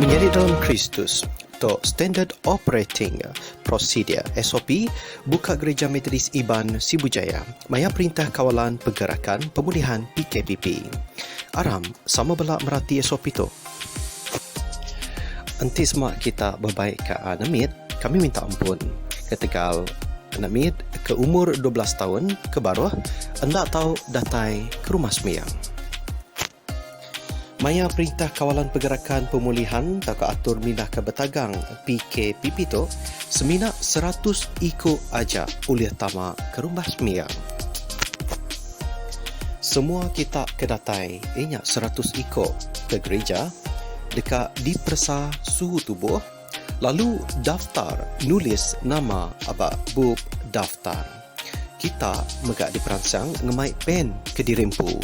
Menjadi dalam Kristus, to Standard Operating Procedure SOP, buka Gereja Metodis Iban Sibujaya, maya Perintah Kawalan Pergerakan Pemulihan PKPP. Aram, sama belak merati SOP tu. Nanti semak kita berbaik ke Namid, kami minta ampun. Ketika Namid ke umur 12 tahun ke bawah, anda tahu datai ke rumah sembahyang. Maya Perintah Kawalan Pergerakan Pemulihan tak atur mindah ke betagang PKPP tu semina 100 iko aja oleh tamak ke rumah sembahyang. Semua kita kedatai inya 100 iko ke gereja dekat dipersa suhu tubuh, lalu daftar nulis nama abak bub daftar. Kita megak diperancang ngemai pen ke dirempu.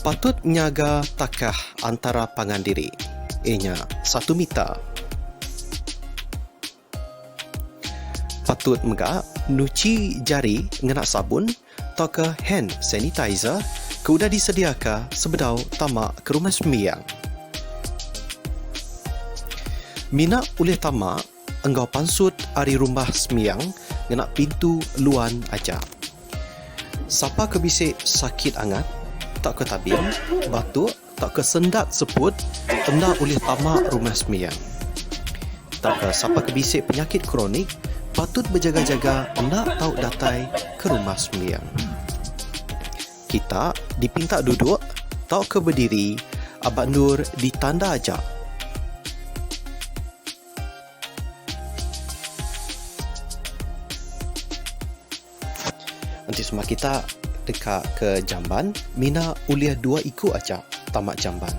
Patut nyaga takah antara pangan diri. Ianya 1 meter. Patut megak nuci jari ngenak sabun atau ke hand sanitizer ke udah disediakan sebedau tamak ke rumah sembahyang. Mina oleh tamak enggau pansut ari rumah sembahyang ngenak pintu luan aja. Siapa kebisik sakit angat, tak ke tabir, batuk, tak ke sendat seput, enda oleh tamak rumah sembahyang. Tak ke siapa kebisik penyakit kronik, patut berjaga-jaga enda tahu datai ke rumah sembahyang. Kita dipinta duduk, tak ke berdiri, abad nur ditanda aja. Nanti semua kita dekat ke jamban, mina uliah 2 ikut aja tamak jamban.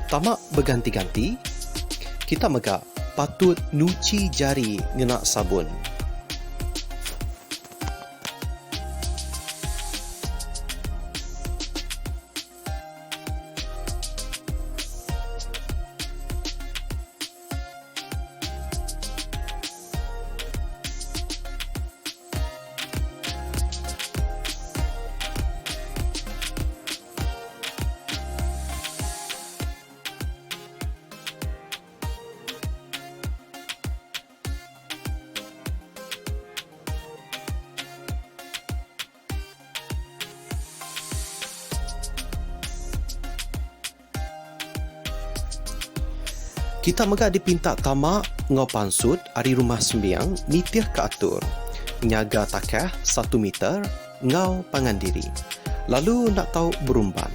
Tamak berganti-ganti, kita megak patut nuci jari ngenak sabun. Kita megak dipinta tamak ngau pansut ari rumah sembahyang nitiah ke atur. Nyaga takah 1 meter ngau pangan diri. Lalu nak tahu berumban.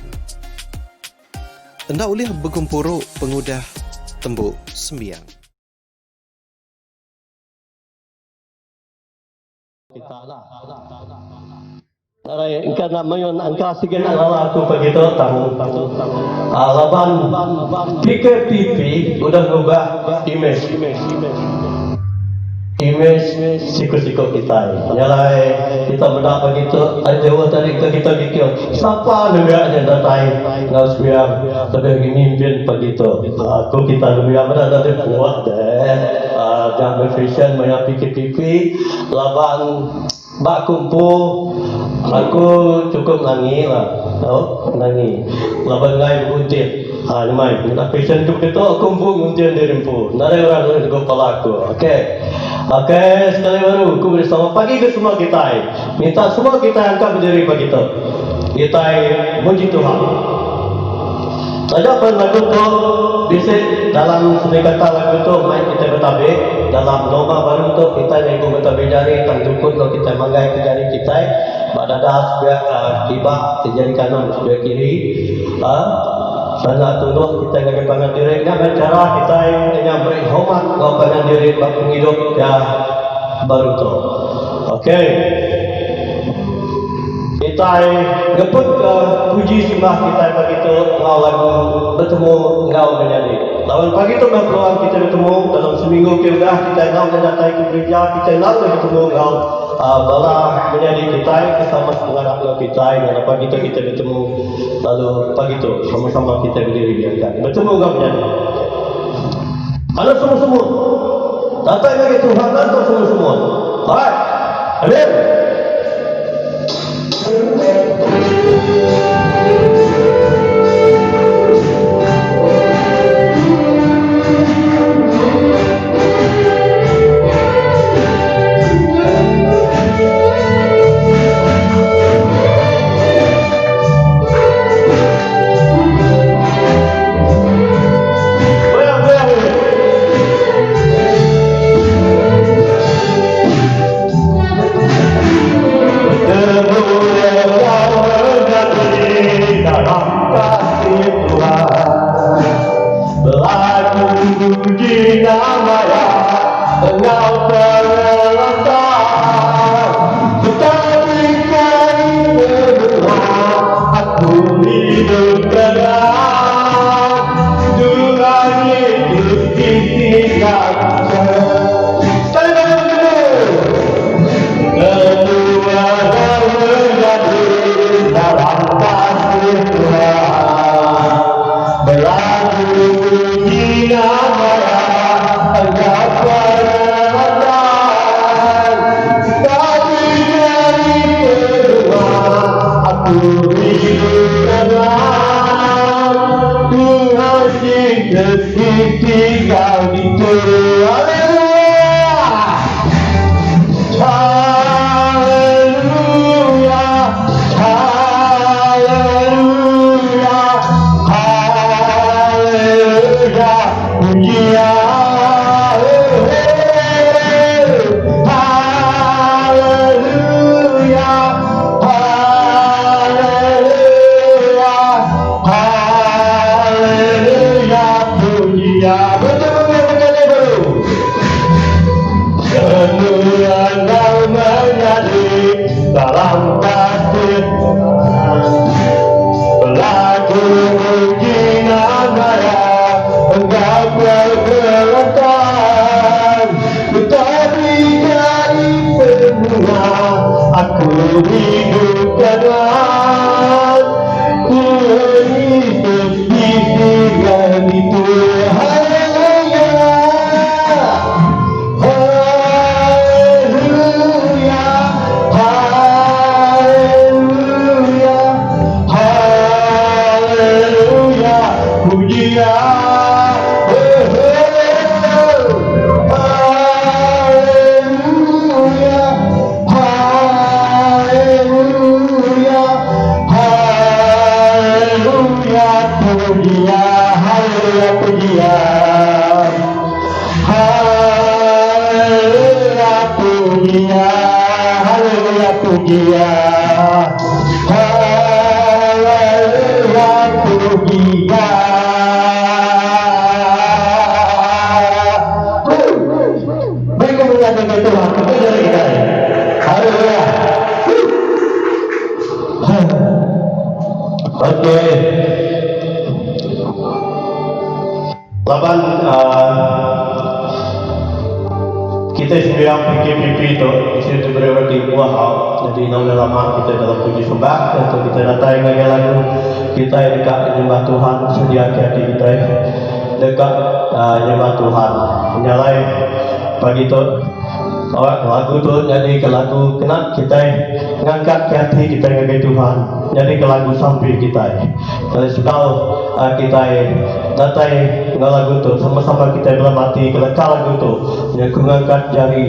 Anda boleh bergempuruk pengudah tembuk sembahyang. Kita lah. Aray, engkau nak mayon angka sigen ala aku begitu tahu. Laban PKPP udah ngubah image siku-siku kita. Nyalai kita mendak begitu aja tadi kita mikir siapa negara yang datai ngau sembahyang sedang mimpin begitu. Aku kita sembahyang berada di kuat jangan fashion banyak PKPP laban bak kumpul. Aku cukup nangi lah, nangi. Laban ngai buntir, namai. Nak passion tu kita kumpul buntir di rempu. Nari orang tu kepala aku. Okey, sekali baru aku bersama pagi ke semua kita. Minta semua kita angkat berdiri begitu. Kita muji Tuhan. Ada pun lagu tu bisik dalam sedikit kata lagu tu main kita bertabik dalam lomba baru tu kita nego bertabik jari tak cukup kalau kita manggai ke jari kita pada dah sebelah kibah sejari kanan sebelah kiri sana tunduk kita ngaji pangan diri dengan cara kita dengan beri hormat ngau pangan diri bak hidup ya baru tu. Okey, kita ngeput ke puji sembah kita begitu ngau lagu bertemu ngau menjadi. Lawan pagi tu berpeluang kita bertemu dalam seminggu kita ngau mendatai ke gereja kita ngau bertemu ngau bala menjadi kita bersama pengarah kita dan pagi tu kita bertemu lalu pagi tu sama-sama kita berdiri biarkan bertemu ngau menjadi. Halo semua. Datai bagi Tuhan dan semua. Alright. Amin. hidup tenang Tuhan rezeki tinggal di Haleluya Haleluya Haleluya Haleluya Pujian dalam hati lagu puji namanya engkau bergelantan tetapi dari semua aku hidup tenang ku hidup di tinggal itu haleluya Laban kita sembilan PKPP itu itu berada di buah jadi nama lama kita dalam puji sembah atau kita datang dengan lagu kita dekat menyembah Tuhan sedia hati kita dekat menyembah Tuhan menyalai pagi itu lagu tu jadi ke lagu kena kita ngangkat hati kita dengan Tuhan jadi ke lagu sampai kita kalau suka kita datang dengan lagu tu sama-sama kita bermati kalau lagu tu yang ngangkat jari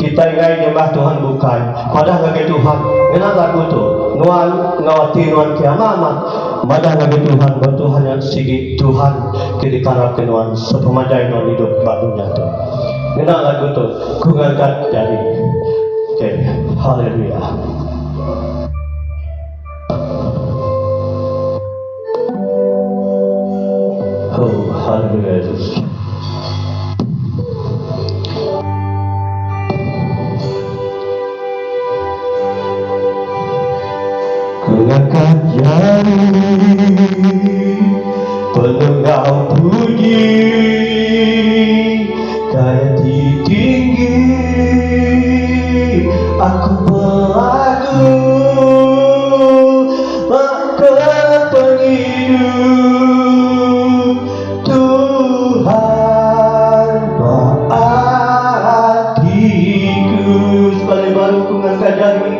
kita ingin nyembah Tuhan bukan padahal dengan Tuhan kena lagu tu nuan ngawati nuan kiamat madah dengan Tuhan buat Tuhan yang sigi Tuhan kita kenuan sepemajai nuan hidup barunya tu kena lagu tu ku ngangkat jari haleluya oh haleluya Yesus ku ngangkat jari penengah puji kaya tinggi aku berlagu maka penghidup Tuhan hatiku sekali baru ku ngangkat jari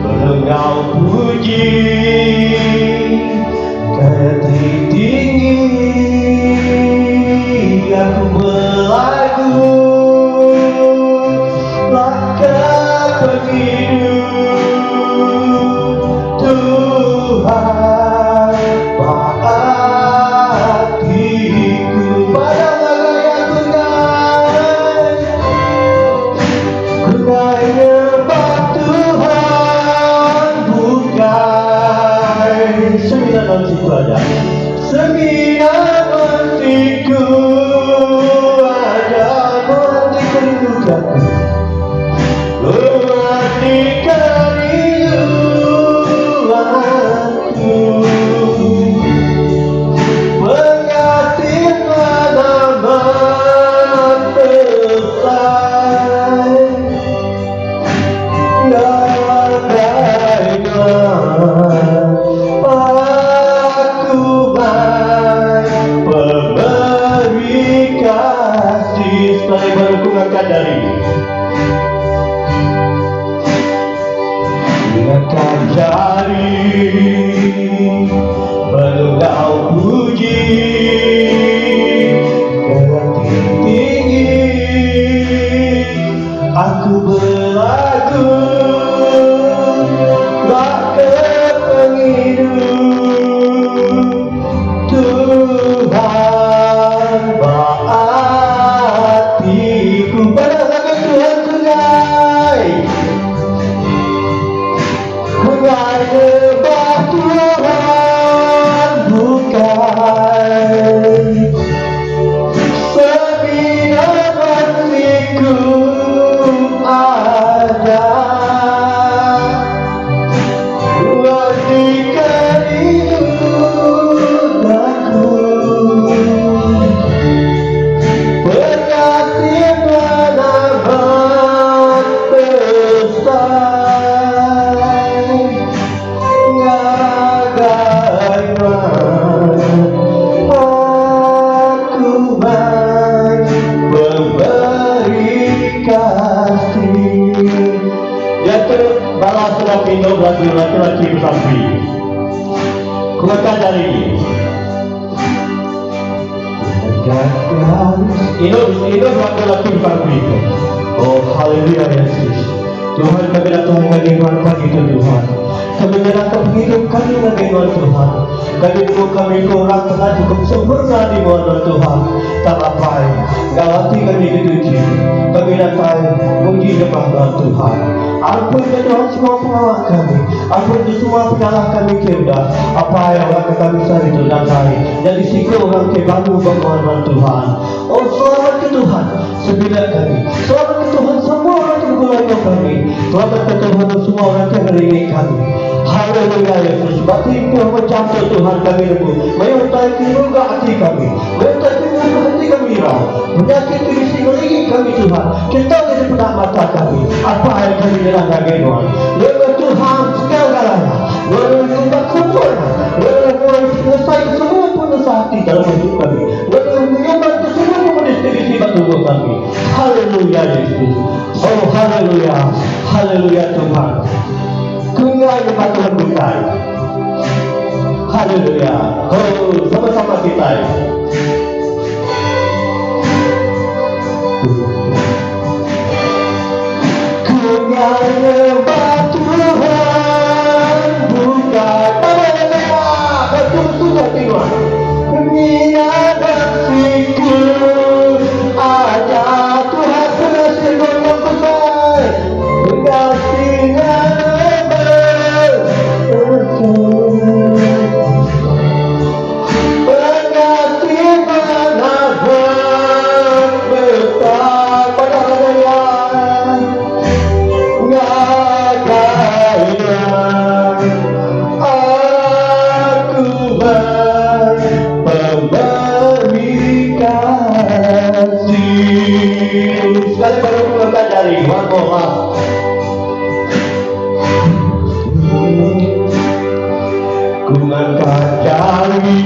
penengah puji kaya tinggi aku berlagu maka penghidup Tuhan hatiku pada laga yang menyembah Tuhan bukan sembilan situ aja sembilan mentiku ada mentiku bukanku mematikan hidupanku mengatirkan nama besar aku baik pemberi kasih sekali baru ku ngangkat jari jari. Gunakan jari bergau puji dengan tinggi aku berlagu tak kepengidu Tuhan hatiku pada lagu Tuhan sungai menyembah Tuhan bukan sebina hatiku ada wadikan hidupku pengasih penabur besar aku baik memberi kasih. Yaitu balas sudah pindah laki-laki bersampi. Kuatkan jari ini. Ini laki-laki bersampi. Oh haleluya Yesus. Tuhan kami datang dengan pagi itu Tuhan. Kami datang hidup kami dengan Tuhan. Kami kurang Tuhan cukup sempurna di bawah Tuhan. Tak apa, gawati kami diuji. Kami datang muji depan Tuhan. Ampun ya Tuhan semua pengawas kami. Ampun semua pengalah kami keudah. Apa yang akan kami sari itu datang. Jadi sikul orang kebalu bagaimana Tuhan. Oh selamat ke Tuhan. Sembilan kami. Selamat ke Tuhan semua orang yang bergolong kami. Selamat ke Tuhan semua orang yang meringi kami. Haleluya Yesus. Batin Tuhan mencampur Tuhan kami lebu. Menyertai juga hati kami. Menyertai juga hati kami rau. Menyakit isi meringi kami Tuhan. Kita di depan mata kami. Apa yang kami jelang lagi Tuhan. Lepas Tuhan segala-galanya. Lepas sempurna. Lepas selesai semua penuh hati dalam hidup kami. Lepas menyebab semua penuh tubuh kami. Haleluya Yesus. Oh haleluya. Haleluya Tuhan. Kungai Tuhan kita. Haleluya. Oh sama-sama kita. Kungai Tuhan bukan pada betul sudah Tuhan. Niat siku ada Tuhan pengasih yang besar. Pengasihnya sekali baru keluarkan dari Kuangkat jari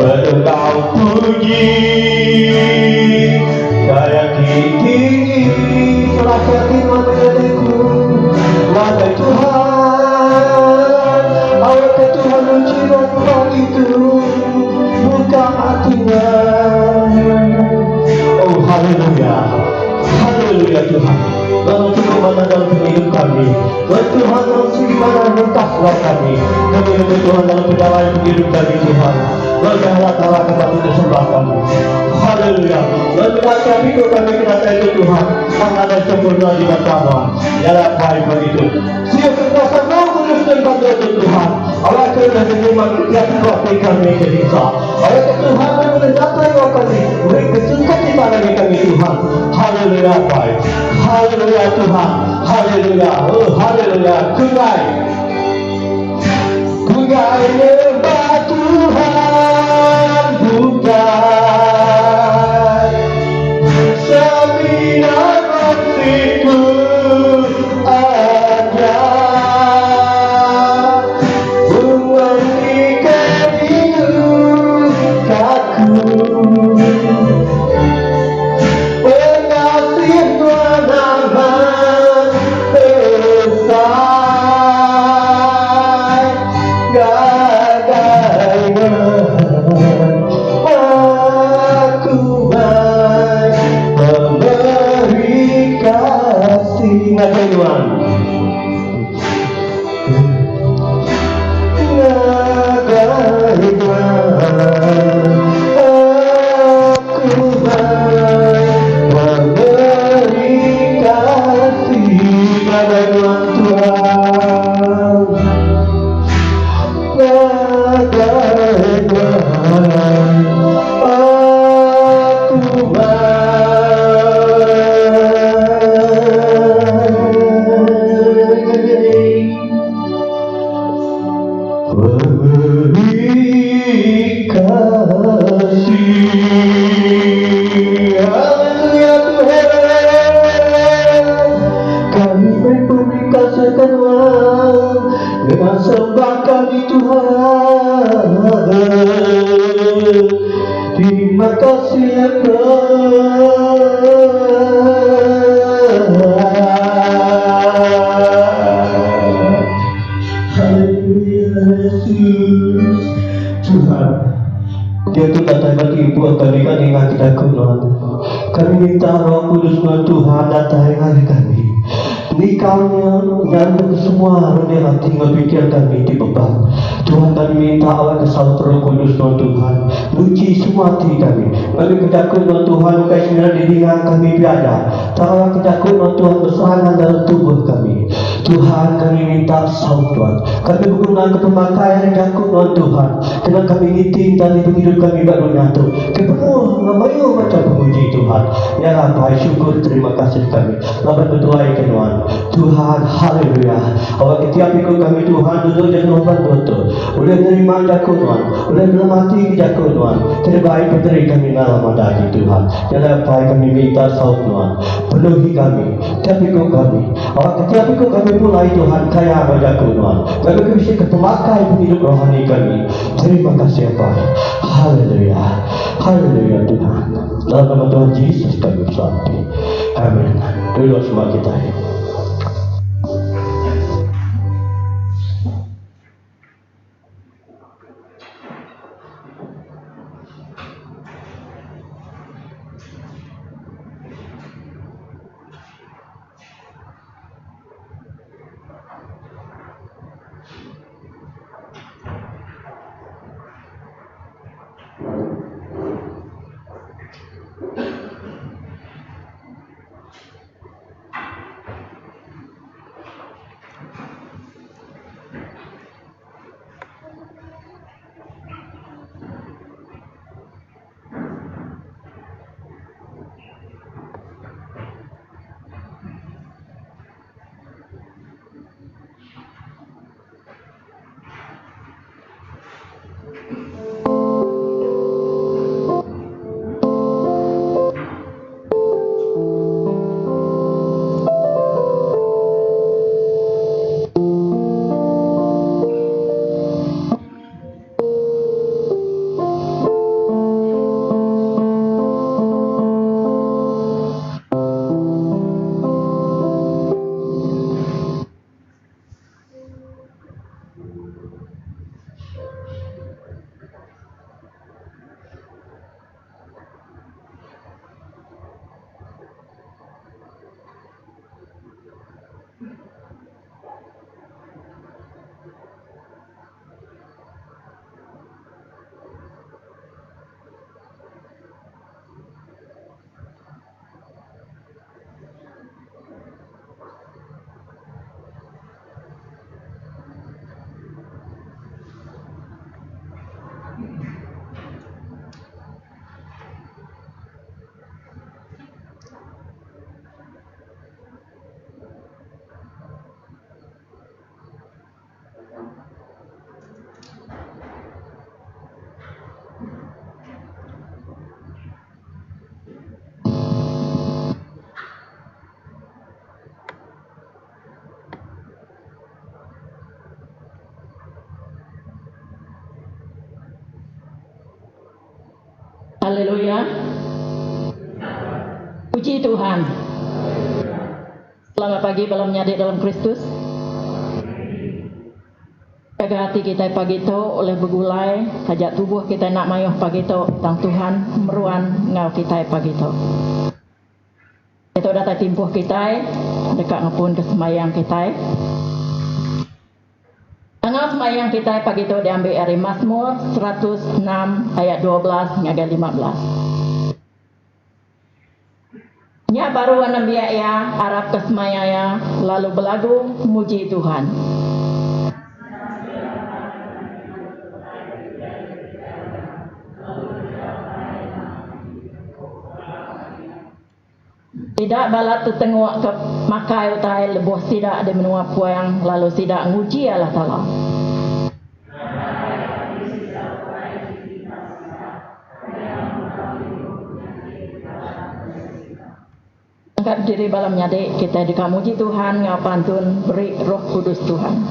berengkau puji daya tinggi serahkan iman diriku wahai Tuhan awal ke Tuhan mencium itu buka hatinya. Oh haleluya. Haleluya Tuhan. Lalu Tuhan mana dalam hidup kami. Lalu Tuhan dalam segimana mentaslah kami. Kami lalu Tuhan dalam perjalanan hidup kami Tuhan. Lalu janganlah kepada disembah kami. Haleluya. Lalu kami itu kami kerasa itu Tuhan. Ada sempurna di matamu. Jalan baik begitu. Siap berkuasa mau kudus dan bangga itu Tuhan. Allah kerana menerima yang kuasa kami kedisa. Allah ke Tuhan mendatang kami. Beri kesukaan lagi kami Tuhan. Haleluya baik. Haleluya Tuhan. Haleluya. Oh haleluya. Kungai. Kungai nyembah Tuhan bukan sembilan hatiku ada mengantikan hidup kaku. kenuan dengan sembah kami Tuhan. Terima kasih ya Haleluya Yesus. Tuhan, dia tu datang bagi buat kami dengan kita Tuhan. Kami minta Roh Kudus Tuhan datang hari kami. Nikahnya dan semua roda hati pikir kami di beban. Tuhan, kami minta awak kesal Roh Kudus Tuhan. Uji semua hati kami. Kami kedakut Tuhan, bukan sebenarnya diri yang kami biada. Tahu kedakut Tuhan berserangan dalam tubuh kami. Tuhan, kami minta saud Tuhan. Kami berguna ke pemakaian kedakut Tuhan. Kerana kami ngiting dan hidup kami baru nyatu. Kepenuh ngamayu macam pemuji Tuhan. Ya Rabbi, syukur terima kasih kami. Lalu berdoa Tuhan. Tuhan, haleluya. Awak setiap ikut kami Tuhan duduk dan obat doto. Boleh menerima jakun Tuhan. Boleh menemati jakun Tuhan. Terbaik puteri kami dalam madagi Tuhan. Jangan apa kami minta saud Tuhan. Penuhi kami. Setiap ikut kami. Awak setiap ikut kami mulai Tuhan kaya jakun Tuhan. Kami bisa ketemakai hidup rohani kami. Terima kasih Bapa. Haleluya. Haleluya Tuhan. Dalam nama Tuhan Yesus kami bersampai. Amin. Doa semua kita. Haleluya. Puji Tuhan. Selamat pagi malam nyadi dalam Kristus. Jaga hati kita pagi itu oleh begulai, hajat tubuh kita nak mayuh pagi itu tang Tuhan meruan ngau kita pagi itu. Itu datang timpuh kita dekat ngapun kesemayang kita. Tanggal semayang kita pagi itu diambil dari Mazmur 106 ayat 12 hingga 15. Nya baru Nabi ya Arab kesemayaya lalu belagu muji Tuhan. Tidak balat tertengok ke makai utai lebuh tidak ada menua puang lalu tidak nguji Allah Ta'ala. Angkat diri balam nyade kita dikamuji Tuhan ngapantun beri Roh Kudus Tuhan.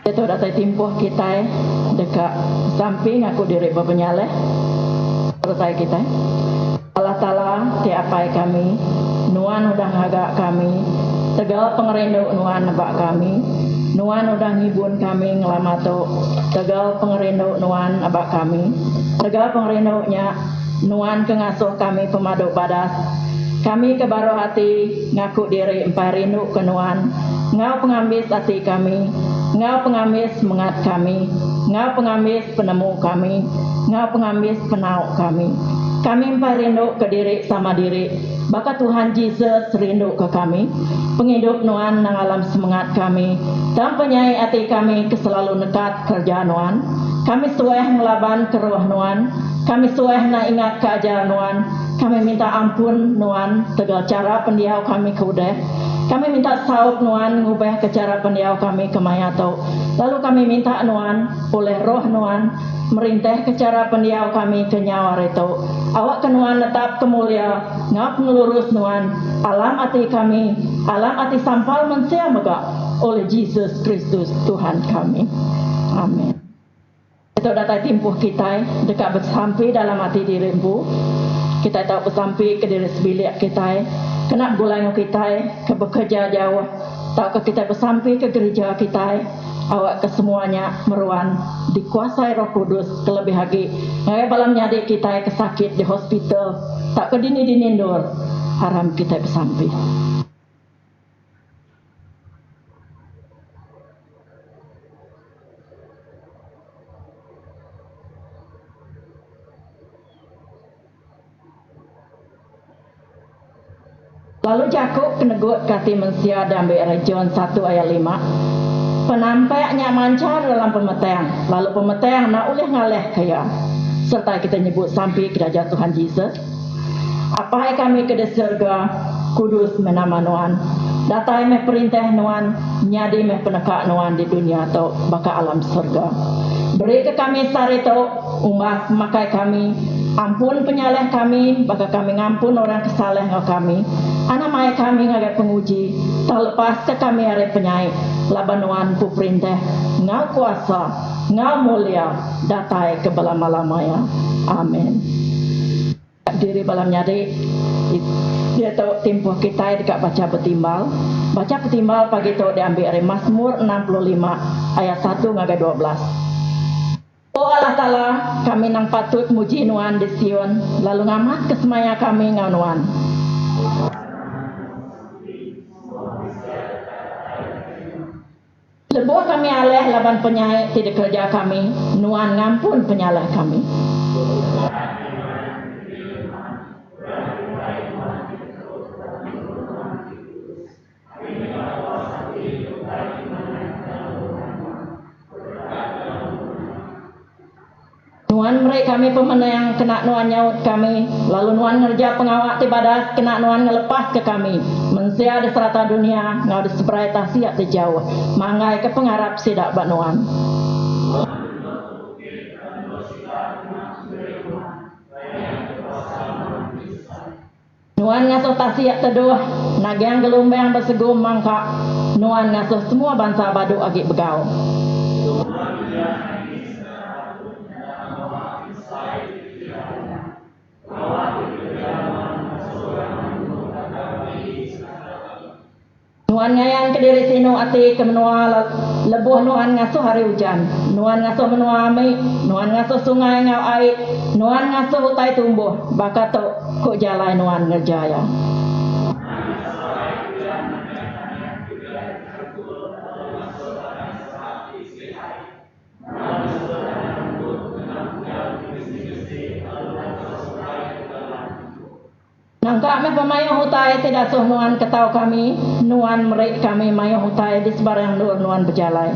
Itu datai timpuh kita dekat samping aku diri berpenyaleh pertai kita. Allah Ta'ala tiapai kami, nuan udah ngagak kami, tegal pengerinduk nuan nebak kami, nuan udah ngibun kami ngelamato, tegal pengerinduk nuan nebak kami, tegal pengerinduknya nuan kengasuh kami pemaduk badas. Kami kebaru hati ngaku diri empai rindu ke nuan, ngau pengambis hati kami, ngau pengambis mengat kami, ngau pengambis penemu kami, ngau pengambis penauk kami. Kami empai rindu ke diri sama diri, baka Tuhan Yesus rindu ke kami, penghidup nuan nang alam semangat kami, dan penyai hati kami keselalu nekat kerja nuan. Kami sueh ngelaban ke roh nuan, kami sueh na ingat ke ajar nuan, kami minta ampun nuan tegal cara pendiau kami ke udeh. Kami minta saup nuan ngubah ke cara pendiau kami ke mayato. Lalu kami minta nuan oleh roh nuan merintah ke cara pendiau kami ke nyawa reto. Awak ke nuan tetap kemulia ngap ngelurus nuan alam hati kami, alam hati sampal mensia megak oleh Yesus Kristus Tuhan kami. Amin. Itu datai timpuh kita dekat bersampai dalam hati dirimu. Kita tahu bersampai ke diri sebilik kita, kena gulai kita ke bekerja jauh, tak ke kita bersampai ke gereja kita, awak ke semuanya meruan dikuasai Roh Kudus terlebih lagi. Ngai balam nyadi kita ke sakit di hospital, tak ke dini ndur, haram kita bersampai. Lalu Yakub kenegut kati mensia dan John 1 ayat 5. Penampaknya mancar dalam pemetang, lalu pemetang nak ulih ngaleh kaya. Serta kita nyebut sampai kerajaan Tuhan Yesus. Apa kami ke surga kudus menama nuan. Datai meh perintah nuan, nyadi meh penekak nuan di dunia atau baka alam surga. Beri ke kami sarito umas makai kami, Ampun penyaleh kami, baka kami ngampun orang kesaleh ngau kami. Anak mai kami ngagai penguji, tak lepas ke kami are penyai. Labanuan pu perintah, ngau kuasa, ngau mulia, datai ke belama-lamanya. Amin. Diri balam nyadi, dia tahu timpuh kita dekat baca petimbal. Baca petimbal pagi tu diambil dari Mazmur 65 ayat 1 ngagai 12. Oh Allah Ta'ala, kami nang patut muji Nuan di Sion, lalu ngamat kesemaya kami ngau Nuan. Lebuh kami aleh laban penyai tidak kerja kami, Nuan ngampun penyaleh kami. Nuan mereka kami pemenang kena Nuan nyaut kami, lalu Nuan ngerja pengawak tibadas kena Nuan ngelepas ke kami. Mensia di serata dunia ngau di seberai tasiak di jauh, mangai ke pengarap sidak bak Nuan. Nuan ngasuh tasiak teduh, nagiang gelombang bersegum mangkak. Nuan ngasuh semua bangsa baduk agi begau. Nuan ngayang ke diri sinu ati ke menua lebuh Nuan ngasuh hari hujan. Nuan ngasuh menua ami, Nuan ngasuh sungai ngau air, Nuan ngasuh utai tumbuh, baka tu kok jalai Nuan ngerjaya. Nangka kami pemayu hutai tidak suh Nuan ketau kami, Nuan merik kami mayu hutai di sebarang dur Nuan berjalai.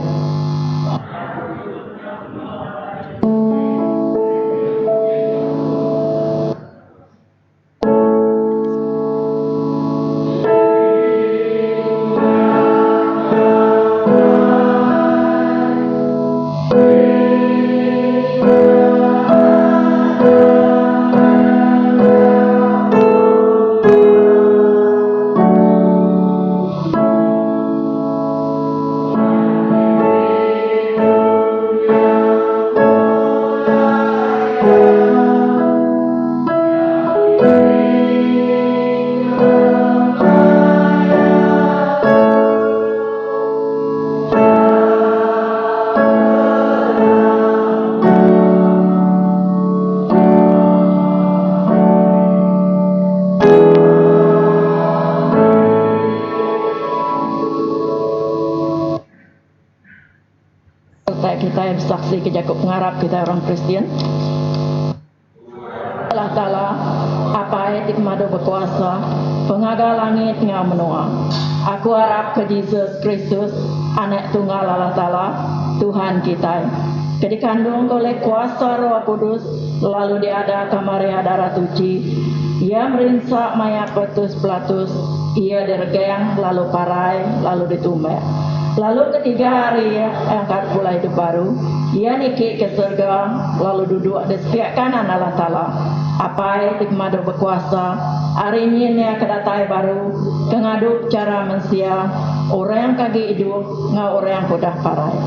Kita yang bersaksi ke Jakub pengarap kita orang Kristian. Allah Ta'ala, apa etik madu berkuasa, pengagal langit ngau menua. Aku harap ke Yesus Kristus, anak tunggal Allah Ta'ala, Tuhan kita. Dikandung oleh kuasa Roh Kudus, lalu diada kamaria darah suci. Ia merinsak mayat petus pelatus, ia diregang lalu parai, lalu ditumbak. Lalu ketiga hari angkat pula hidup baru. Ia naik ke surga, lalu duduk di sebelah kanan Allah Ta'ala. Apa hikmat berkuasa, hari ini ia kedatai baru, kengaduk cara mensia, orang yang kaki hidup, ngau orang yang kudah parai.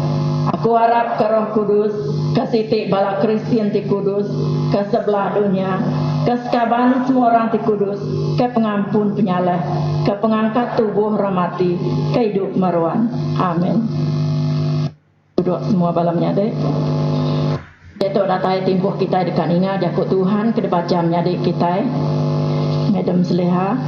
Aku harap ke Roh Kudus, ke sitik bala Kristian ti kudus, ke sebelah dunia, ke sekaban semua orang ti kudus, ke pengampun penyaleh, ke pengangkat tubuh ramati, ke hidup maruan. Amin. Duduk semua balamnya dek. Detok datai timpuh kita dekat ingat jakut Tuhan ke depan jamnya dek kita. Medem seleha.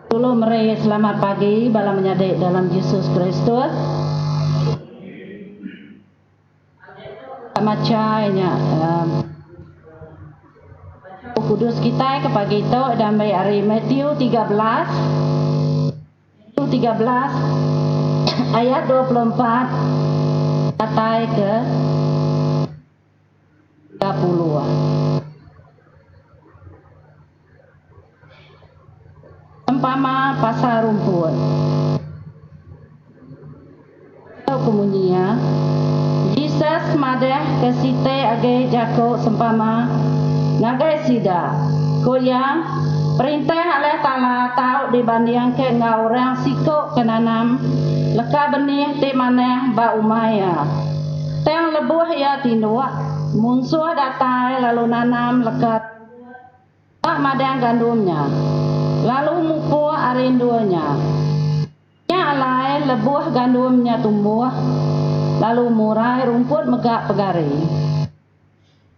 Dulu meri selamat pagi bala menyadik dalam Yesus Kristus. Macanya kudus kita ke pagi itu dan hari Matthew 13 13 ayat 24 sampai ke 30. Umpama pasar rumput. Kemunyinya Jesus madeh ke site age jako sempama ngagai sida koya perintah oleh Ta'ala tau dibanding ke ngaurang siko kenanam leka benih te maneh ba umaya teng lebuh ya tinduak munsua datai lalu nanam lekat tak madang gandumnya lalu muku arinduanya nya alai lebuh gandumnya tumbuh lalu murai rumput megak pegari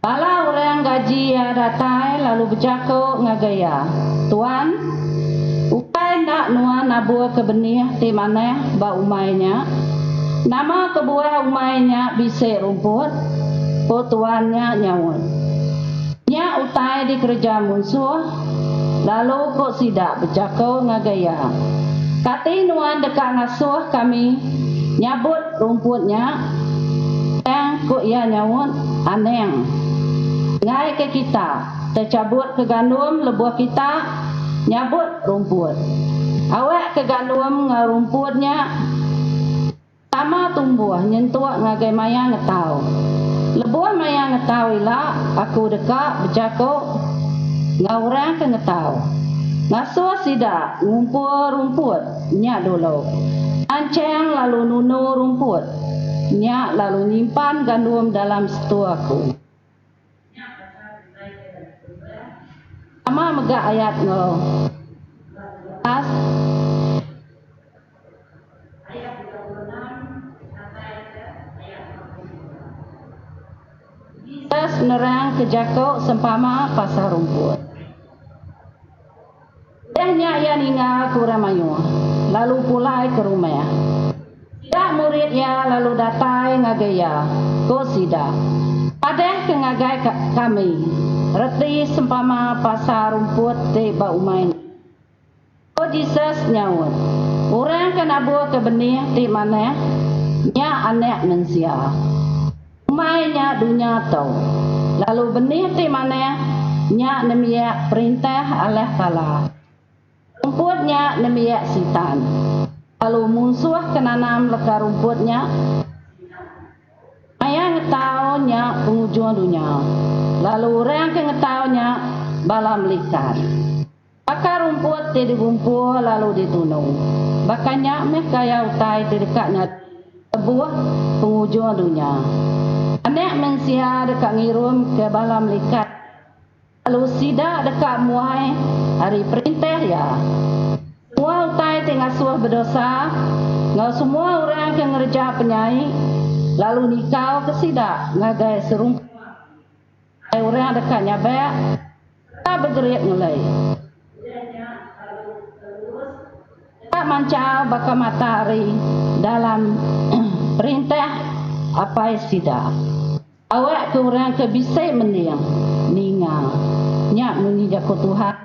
bala orang gaji ya datai lalu berjako ngagaya tuan upai nak nuan nabuah ke benih ti maneh ba umainya nama kebuah umainya bise rumput po tuannya nyawun nya utai di kerja musuh lalu kok sidak berjako ngagaya kati nuan dekat ngasuh kami nyabut rumputnya yang kok ia nyawun aneng ngai ke kita tercabut ke gandum lebuah kita nyabut rumput awak ke gandum ngarumputnya sama tumbuh nyentuak ngagai maya ngetau lebuah maya ngetau ila aku dekat bercakap ngaurang ke ngetau ngasuh sidak ngumpul rumput nyak dulu anceng lalu nunu rumput nyak lalu nyimpan gandum dalam setu aku sama megak ayat ngo as ayat 36 sampai ke ayat 40 Jesus nerang ke Jakob sempama pasar rumput dehnya ia ninggal kuramayu lalu pulai ke rumah tidak muridnya lalu datai ngagaya ko sida padeh ke ngagai kami reti sempama pasar rumput te ba umain ko Jesus nyawut orang kena buah ke benih ti maneh nya anek manusia umainya dunia tau lalu benih ti maneh nya nemiak perintah Allah Ta'ala rumputnya nemiak sitan lalu musuh kenanam leka rumputnya ayah ngetaunya penghujung dunia lalu orang ke ngetaunya bala melikat bakar rumput ti digumpul lalu ditunung bakanya meh kaya utai ti dekatnya buah penghujung dunia anek manusia dekat ngirum ke bala melikat lalu sida dekat muai hari perintah ya semua utai ti ngasuh berdosa ngau semua orang ke ngerja penyai lalu nikau ke sida ngagai serumput orang dekat nyabak tak bergerak mulai tak mancal bakal matahari dalam perintah apa sida awak ke orang ke bisik mendiang ningal nyak menginjak ke Tuhan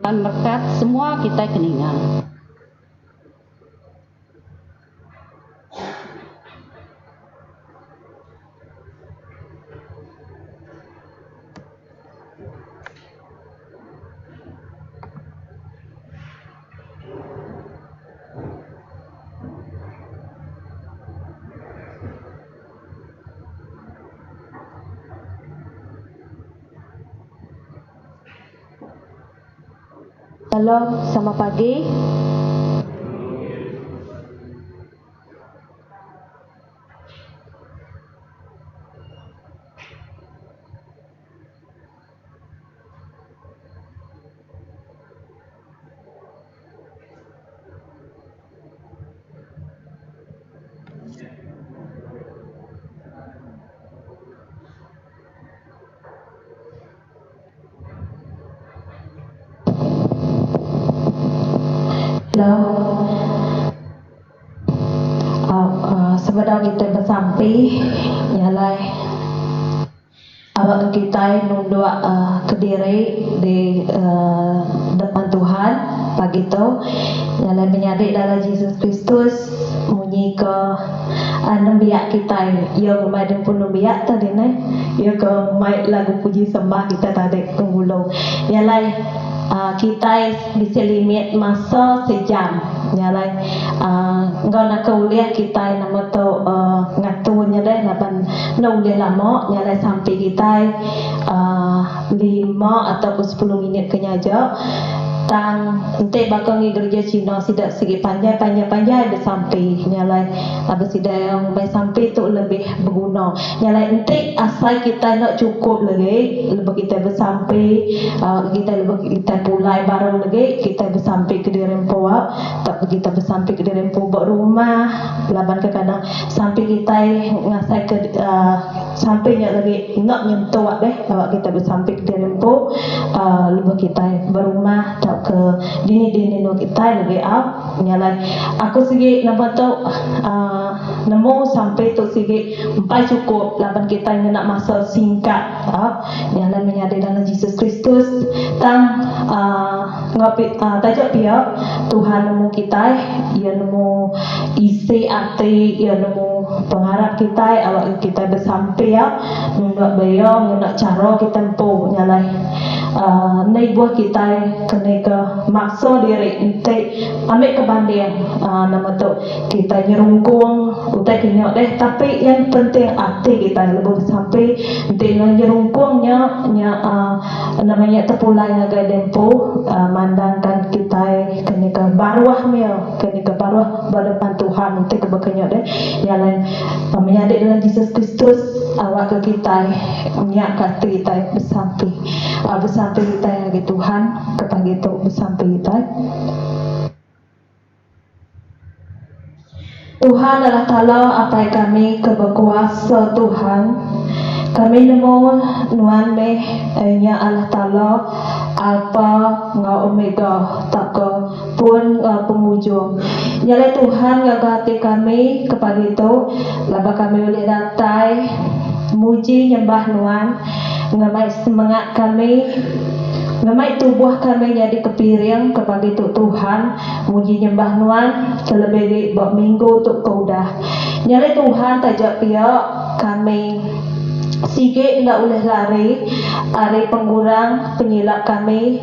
dan berkat semua kita keningal. Shalom, selamat pagi. Sebenarnya kita bersampai nyalai awak kita nunduk ke diri di depan Tuhan pagi tu nyalai menyadik dalam Yesus Kristus munyi ke nembiak kita yang mai dan pun nembiak tadi ya ke mai lagu puji sembah kita tadi penggulung nyalai kita bisa limit masa sejam nyalai ngau nak kuliah kita nama tu ngaturnya deh lapan nulis lama nyalai sampai kita 5 ataupun 10 minit kenyaja tang ente bakal ngi gereja Cina sidak sikit panjang bersampai nyalai habis sidak yang bersampai tu lebih berguna nyalai ente asal kita nak cukup lagi lebih kita bersampai kita pulai baru lagi kita bersampai ke dirempo tak kita bersampai ke dirempo buat rumah laban ke kadang sampai kita ngasai ke sampainya lagi nak nyentuh deh awak kita bersampai ke dirempo lebih kita berumah tak ke dini no kita lebih nyalai aku segi nampak tu nemu sampai tu segi empat cukup laban kita nak masa singkat nyalai menyadari dalam Yesus Kristus tang tajak pihak Tuhan nemu kita ia nemu isi hati ia nemu pengharap kita awak kita bersampai nak bayar nak cara kita tempuh nyalai nay buah kita kena ke maksa diri ente ambil ke banding nama tu kita nyerungkung utai kenyok deh tapi yang penting hati kita lebih sampai ente nyerungkungnya namanya terpulai ngagai dempo mandangkan kita kena ke baruah berdepan Tuhan ente ke berkenyok deh yang lain menyadik dalam Yesus Kristus awak ke kita nyak kata kita bersampai kita yang Tuhan kepada itu bersampai kita Tuhan adalah Ta'ala apa yang kami keberkuasa Tuhan kami nemu nuan meh nya Allah Ta'ala Alpha ngau Omega tak ke pun penghujung nyalai Tuhan ngagati kami kepada itu laba kami boleh datai muji nyembah nuan ngamai semangat kami ngamai tubuh kami jadi kepiring kepada itu Tuhan muji nyembah nuan terlebih buat minggu untuk kau dah nyalai Tuhan tajak pihak kami sikit nggak boleh lari pengurang penyilap kami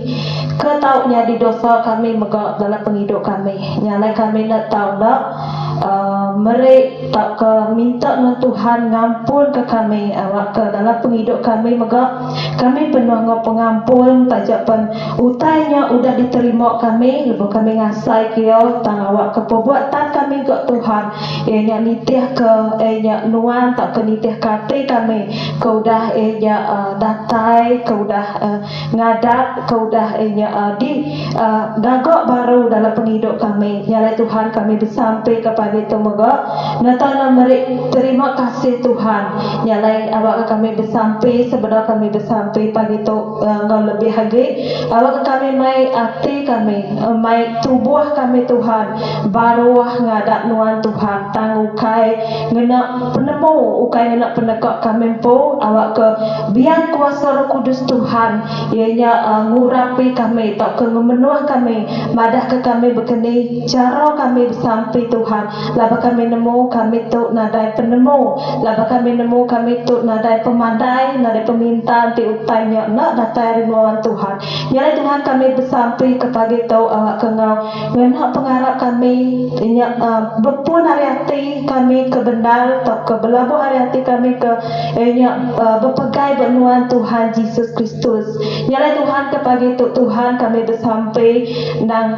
ketaunya di dosa kami megak dalam penghidup kami nyalai kami nak tahu tak mereka tak ke minta dengan Tuhan ngampun ke kami awak ke dalam penghidup kami megak kami penuh dengan pengampun tajak pen utainya udah diterima kami lepas kami ngasai kio tang awak ke perbuatan kami ke Tuhan ianya nitih ke ianya nuan tak ke nitih kate kami kau dah datai kau dah ngadap kau dah di gagak baru dalam penghidup kami nyalai Tuhan kami bersampai kepada itu moga natana meri terima kasih Tuhan nyalai awak kami bersampai sebenarnya kami bersampai pagi itu ngau lebih lagi awak kami mai hati kami mai tubuh kami Tuhan baruah ngadak nuan Tuhan tangukai ngena penemu ukai ngena penekak kami po awak ke biar kuasa Roh Kudus Tuhan ianya ngurapi kami tak ke memenuh kami madah ke kami berkeni cara kami bersampai Tuhan laba kami nemu kami tu nadai penemu laba kami nemu kami tu nadai pemandai nadai pemintaan ti utainya nak datai rimuan Tuhan nyalai Tuhan kami bersampai kepada itu awak kengau ngena pengharap kami inya berpun hari hati kami ke bendal tak ke belabuh hari hati kami ke inya berpegai benuan Tuhan Yesus Kristus nyalai Tuhan kepada itu Tuhan kami bersampai dan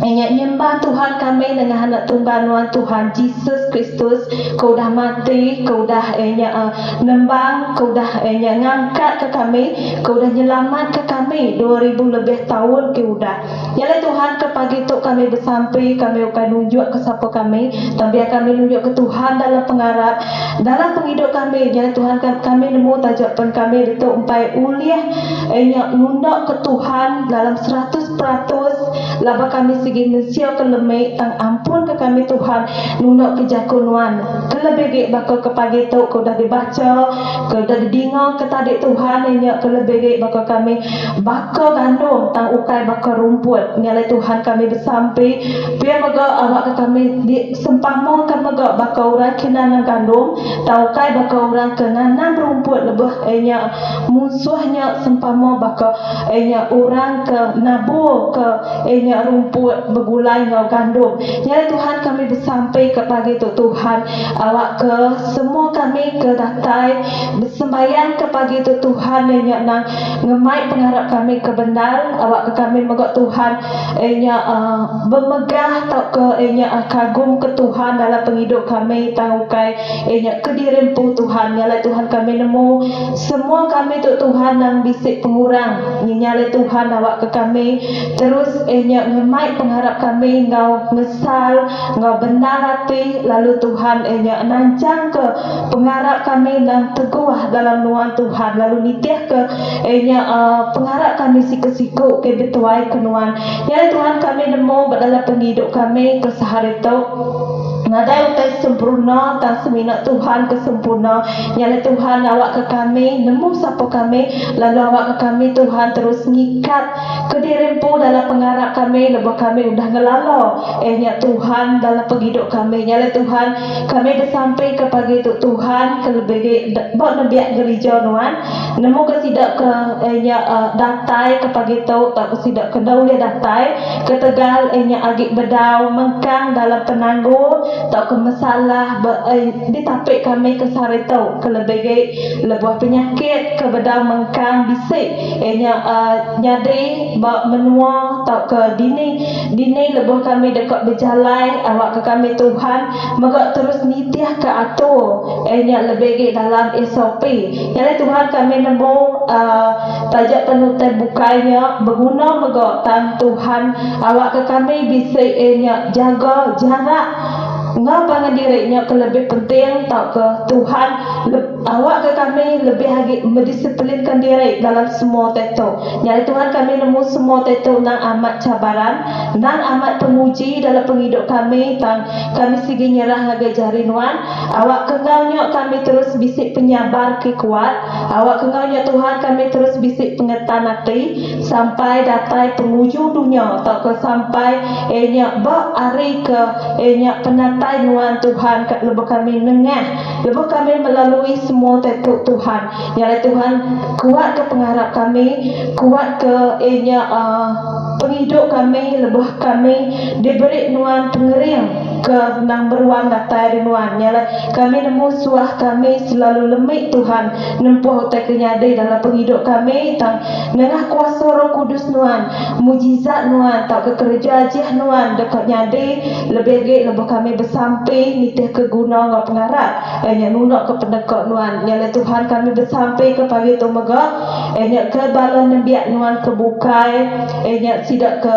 nyembah Tuhan kami dengan anak tunggal nuan Tuhan Yesus Kristus kau dah mati kau dah nembang kau dah ngangkat ke kami kau dah nyelamat ke kami 2000 lebih tahun kau dah nyalai Tuhan ke pagi tu kami bersampai kami akan nunjuk ke siapa kami tapi kami nunjuk ke Tuhan dalam pengharap dalam penghidup kami nyalai Tuhan kami nemu tajapan kami itu umpai uliah nundak ke Tuhan dalam 100% laba kami segi Malaysia kelemik tang ampun ke kami Tuhan nunok ke jakunuan kelebih bakal ke pagi tu kau dah dibaca kau dah didengar ke tadi Tuhan nya kelebih bakal kami bakal gandum tang ukai bakal rumput nyalai Tuhan kami bersampai biar maga awak ke kami di sempama kan maga bakal orang kenanan gandum tang ukai bakal orang kenanan rumput lebih nya musuhnya sempama bakal nya orang ke nabur ke nya rumput bergulai ngau gandum nyalai Tuhan kami bersampai ke pagi tu Tuhan awak ke semua kami ke datai bersembayang ke pagi tu Tuhan nya nang ngemai pengharap kami ke benar awak ke kami megak Tuhan nya bermegah tak ke nya kagum ke Tuhan dalam penghidup kami tangukai nya kedirempu Tuhan nyalai Tuhan kami nemu semua kami tu Tuhan nang bisik pengurang nyalai Tuhan awak ke kami terus nya ngemai pengharap kami ngau ngesal ngau benar hati lalu Tuhan nya nancang ke pengharap kami nang teguh dalam nuan Tuhan lalu nitih ke nya pengharap kami siku-siku ke betuai kenuan ya Tuhan kami nemu dalam penghidup kami ke sehari tu ngadai utai sempurna tak semina Tuhan kesempurna nyala Tuhan awak ke kami nemu siapa kami lalu awak ke kami Tuhan terus ngikat ke dirempu dalam pengharap kami lepas kami udah ngelalo nya Tuhan dalam penghidup kami nyala Tuhan kami bersampai ke pagi tu Tuhan ke lebih buat nabiak gereja nuan nemu ke sidak ke nya datai ke pagi tu tak ke sidak ke daulia datai ke Tegal nya agik bedau mengkang dalam penanggur tak ke masalah ditapik kami ke sari tau ke lebih lebuh penyakit ke bedang mengkang bisik nya nyadi bak menua tak ke dini lebuh kami dekat berjalan awak ke kami Tuhan megak terus nitiah ke atur nya lebih dalam SOP jadi Tuhan kami nemu tajak penutai bukanya berguna megak tan Tuhan awak ke kami bisik nya jaga jarak ngau pangan dirinya ke lebih penting tak ke Tuhan awak ke kami lebih lagi mendisiplinkan diri dalam semua teto jadi Tuhan kami nemu semua teto nang amat cabaran nang amat penguji dalam penghidup kami tang kami sigi nyerah ngagai jarinuan awak kengaunya kami terus bisik penyabar ke kuat awak kengaunya Tuhan kami terus bisik pengetan hati sampai datai penghujung dunia tak ke sampai nya bak hari ke nya penata nuan Tuhan kat lebih kami nengah lebih kami melalui semua tetuk Tuhan ya Tuhan kuat ke pengharap kami kuat ke penghidup kami lebih kami diberi nuan pengering ke nang beruang datai nuan ya kami nemu suah kami selalu lemik Tuhan nempuh utai kenyadi dalam penghidup kami tang nengah kuasa Roh Kudus nuan mujizat nuan tak ke kerja ajih nuan dekat nyadi lebih kami bersampai nitih ke guna ngau pengharap nya nunok ke pendekat nuan nyala Tuhan kami bersampai ke pagi tu megak nya ke balon nembiak nuan kebukai nya sidak ke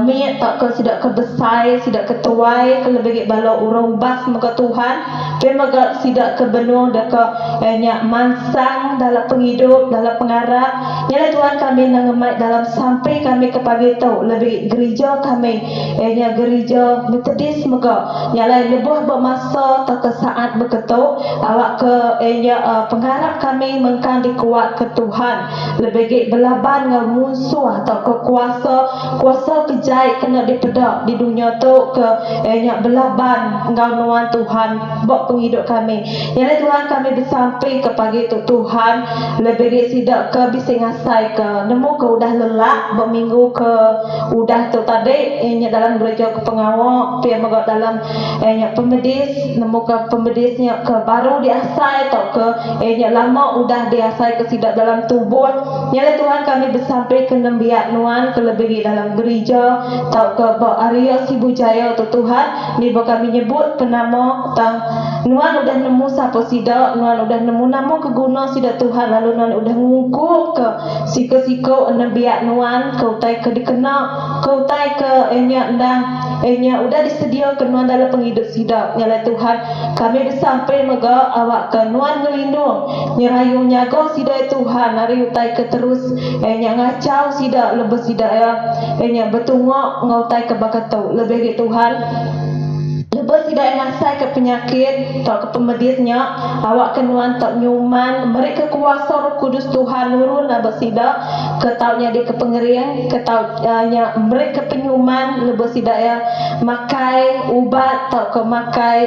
miat tak ke sidak ke besai sidak ke tuai ke lebih balok urung bas muka Tuhan pemaga sidak ke benung dekat nya mansang dalam penghidup dalam pengharap nyala Tuhan kami nangemai dalam sampai kami ke pagi tu lebih gereja kami nya gereja Methodist muka nyala lebuh bermasa tak ke saat berketuk awak ke nya pengharap kami mengkan dikuat ke Tuhan lebih belaban dengan musuh atau ke kuasa kejai kena dipedak di dunia tu ke nya belaban engkau nuan Tuhan bak penghidup kami jadi Tuhan kami bersampai ke pagi tu Tuhan lebih sidak ke bising ngasai ke nemu ke udah lelak berminggu ke udah tu tadi nya dalam gereja ke pengawal pia megak dalam nya pemedis nemu ke pemedisnya ke baru diasai atau ke nya lama udah diasai ke sidak dalam tubuh jadi Tuhan kami bersampai ke nembiak nuan ke lebih dalam gereja tau ke Arya Sibujaya tu Tuhan ni kami nyebut penama tang nuan udah nemu siapa sidak nuan udah nemu nama keguna sidak Tuhan lalu nuan udah ngungkup ke siko-siko nembiak nuan ke utai ke dikena ke utai ke nya udah disedia ke nuan dalam penghidup sidak nyala Tuhan kami bersampai mega awak ke nuan ngelindung nyerayu nyaga sidak Tuhan hari utai ke terus nya ngacau sidak lebih sidak nya bertungok ngau tai ke bakatau lebih ke Tuhan lepas tidak ngasai ke penyakit atau ke pemedisnya awak kenuan tak nyuman mereka kuasa Roh Kudus Tuhan nurun lepas tidak ke taunya di ke pengering ke taunya mereka penyuman lepas tidak ya makai ubat atau ke makai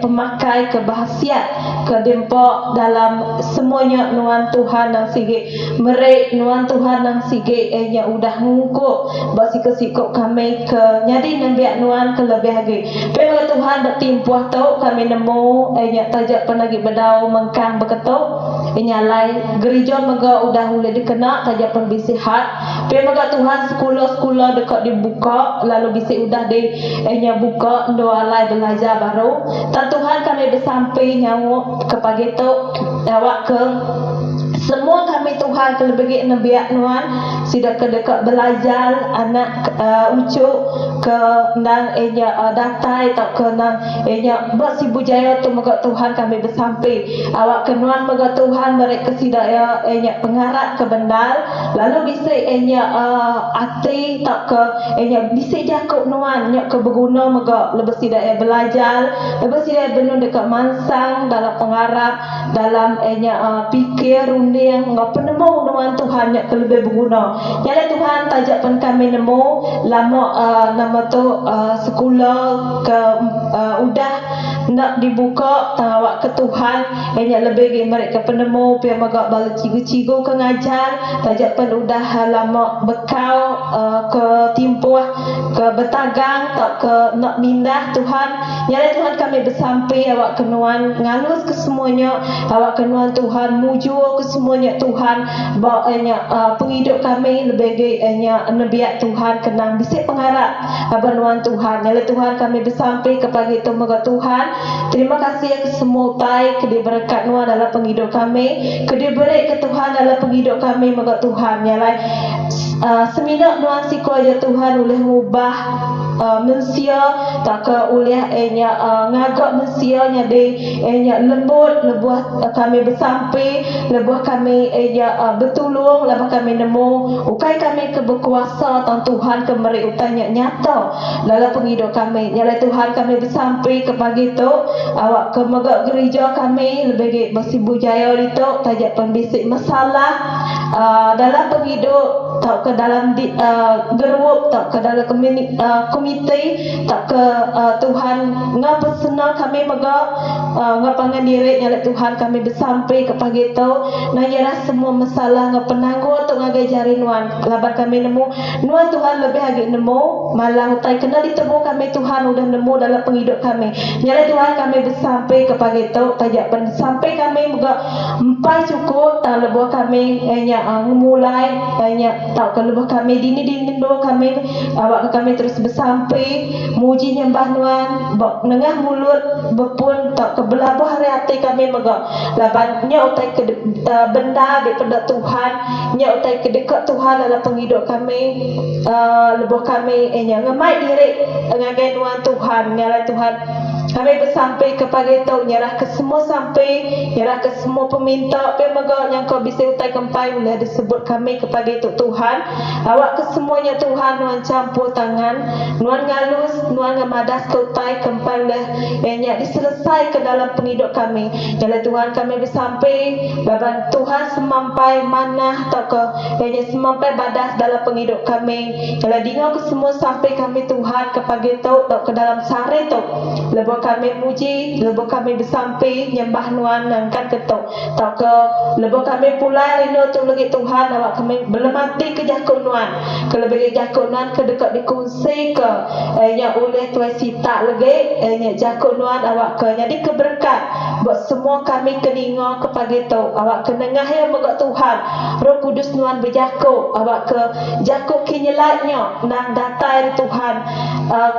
pemakai ke bahasiat ke dempok dalam semuanya nuan Tuhan nang sige mereka nuan Tuhan nang sige udah ngungkuk basi kesikuk kami ke nyadi nembiak nuan ke lebih lagi Tuhan bertimpuh tau kami nemu tajak penagi bedau mengkang beketuk nyalai gereja mega udah mulai dikena tajak pembisihat maga Tuhan sekolah-sekolah dekat dibuka lalu bisi udah di buka doa alai belajar baru dan Tuhan kami bersampai nyawa ke pagi tu awak ke semua kami Tuhan kelebih nebiak nuan sidak ke dekat belajar anak ucuk ke nang datai tak ke nang buat si bujaya tu moga Tuhan kami bersampai awak kenuan moga Tuhan mereka sidak pengharap ke bendal lalu bisa ati tak ke bisa jakuk nuan nyak ke berguna moga lebih sidak belajar lebih sidak benar dekat mansang dalam pengharap dalam fikir yang ngau penemu nuan Tuhan yang lebih berguna. Nyala Tuhan tajak pen kami nemu lama nama tu sekolah ke udah nak dibuka tawak ke Tuhan yang lebih mereka penemu pihak magak balik cigu-cigu ke ngajar tajak pen udah lama bekau ke timpuh ke betagang tak ke nak mindah Tuhan. Nyala Tuhan kami bersampai awak kenuan ngalus ke semuanya awak kenuan Tuhan mujur ke semuanya Tuhan bawa penghidup kami lebih nebiak Tuhan kenang bisik pengharap abanuan Tuhan nyala Tuhan kami bersampai kepada itu moga Tuhan terima kasih ke semua utai ke berkat nuan dalam penghidup kami ke diberi ke Tuhan dalam penghidup kami moga Tuhan nyala seminat nuan siko aja Tuhan boleh mengubah mensia tak ke oleh ngagak mensia nyade lembut lebuh kami bersampai lebuh kami bertolong lebuh kami nemu ukai kami ke berkuasa tan Tuhan ke meri utanya nyata dalam penghidup kami nyala Tuhan kami bersampai ke pagi tu awak ke megak gereja kami lebih bersibu jaya itu tajak pembisik masalah dalam penghidup tak ke dalam gerup tak ke dalam komite tak ke Tuhan ngapa senang kami megak ngapangan diri nyala Tuhan kami bersampai ke pagi tu nanya semua masalah ngapenanggu untuk ngajari nuan labar kami nemu nuan Tuhan lebih lagi nemu malah utai kena ditemu kami Tuhan udah nemu dalam penghidup kami nyala Tuhan kami bersampai ke pagi tu tajak sampai kami megak empai cukup tak lebuh kami mulai tak ke lebuh kami dini doa kami awak kami terus bersampai muji nyembah nuan nengah mulut berpun tak ke belabuh hari hati kami megak labannya utai ke benda daripada Tuhan nya utai ke dekat Tuhan dalam penghidup kami lebuh kami ngemai diri ngagai nuan Tuhan nyala Tuhan kami bersampai kepada itu nyerah ke semua sampai nyerah ke semua peminta pemegak yang kau bisa utai kempai boleh disebut kami kepada itu Tuhan awak ke semuanya Tuhan nuan campur tangan nuan ngalus nuan ngamadas ke utai kempai boleh diselesai ke dalam penghidup kami nyala Tuhan kami bersampai baban Tuhan semampai mana tak ke semampai badas dalam penghidup kami nyala dingau ke semua sampai kami Tuhan kepada itu tak ke dalam sehari itu lebuh kami muji lebuh kami bersampai nyembah nuan angkat ketuk tak ke lebuh kami pulai rindu tu lagi Tuhan awak kami belum mati ke jakun nuan ke lebih jakun nuan ke dekat dikongsi ke yang oleh tuan sita lagi jakun nuan awak ke jadi keberkat buat semua kami keninga kepada itu awak ke nengah yang megak Tuhan Roh Kudus nuan berjakuk awak ke jakuk kinyelatnya nang datai Tuhan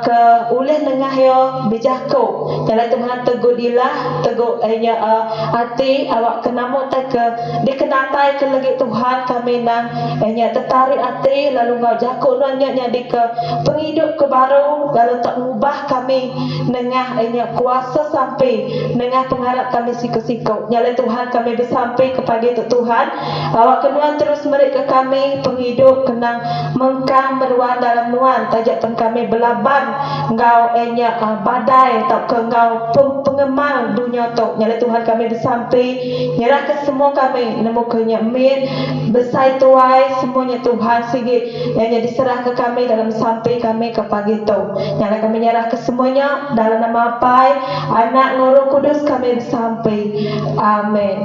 ke oleh nengah yang berjakuk Jalan Tuhan tegudilah teguh hati awak kenamo tak ke dikenatai ke lagi Tuhan kami nang tertarik hati lalu ngau jakuk nuannya jadi ke penghidup ke baru lalu tak mengubah kami nengah kuasa sampai nengah pengharap kami siku-siku. Jalan Tuhan kami bersampai kepada Tuhan awak kenuan terus mereka kami penghidup kenang mengkang meruan dalam nuan tajak pen kami belaban ngau badai tak ke ngau pengemal dunia tok. Nyala Tuhan kami bersampai nyerahkan semua kami nemu kenya min besai tuai semuanya Tuhan sikit yang diserah ke kami dalam sampai kami ke pagi tu. Nyala kami nyerahkan semuanya dalam nama Pai Anak Roh Kudus kami bersampai. Amin.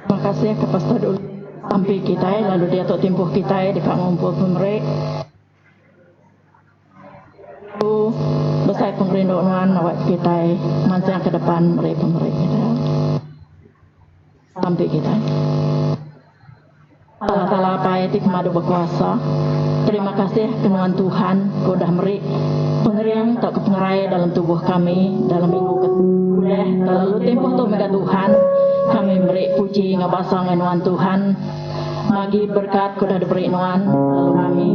Terima kasih ke Pastor dulu sampai kita lalu dia tok tempoh kita di Pak Ngumpul Pemerek. Besar pengerinduan awak kita masa ke depan mereka kita sampai kita. Allah Ta'ala apa etik madu berkuasa. Terima kasih kenuan Tuhan kau dah meri pengerian tak kepengerai dalam tubuh kami dalam minggu kedua lalu tempoh tu mega Tuhan kami beri puji ngabasa ngenuan Tuhan bagi berkat kau dah diberi nuan lalu kami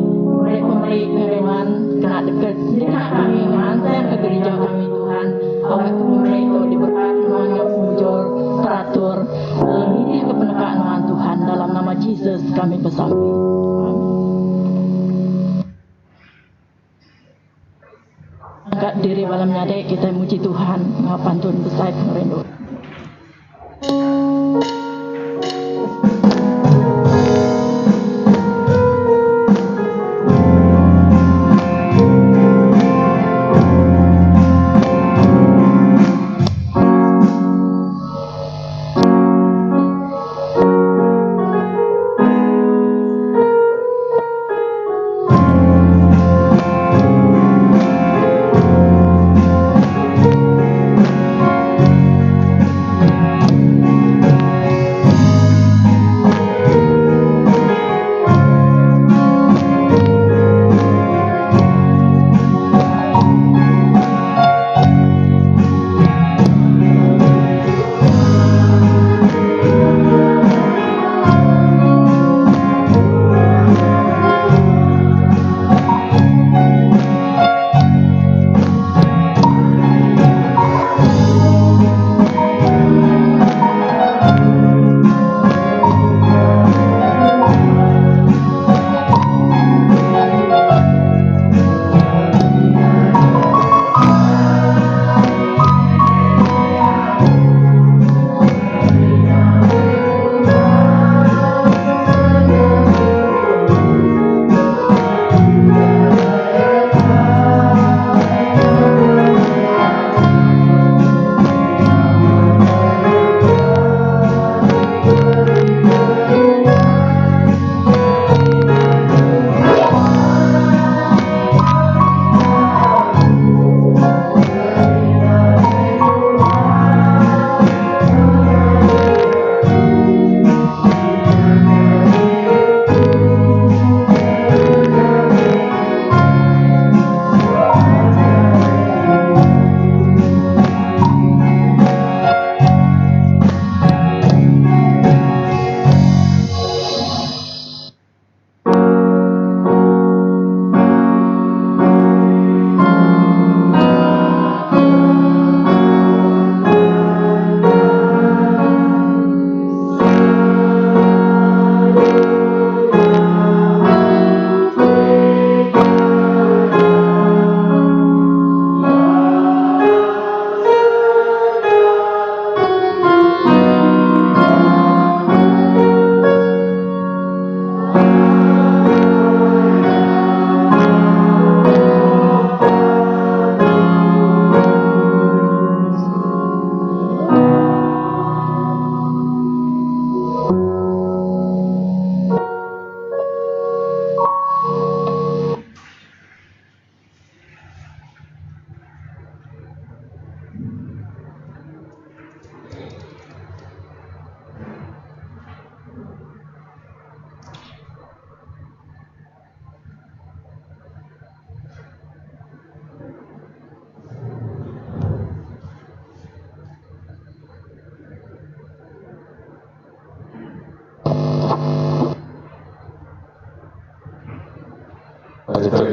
beri ngenuan kena dekat kami ngantar ke gereja kami Tuhan awak memberi itu diberkat nuan yang mujur teratur ini kebenaran nuan Tuhan dalam nama Yesus kami bersampai. Angkat diri malam nyadek kita muji Tuhan ngapantun besar pengerindu.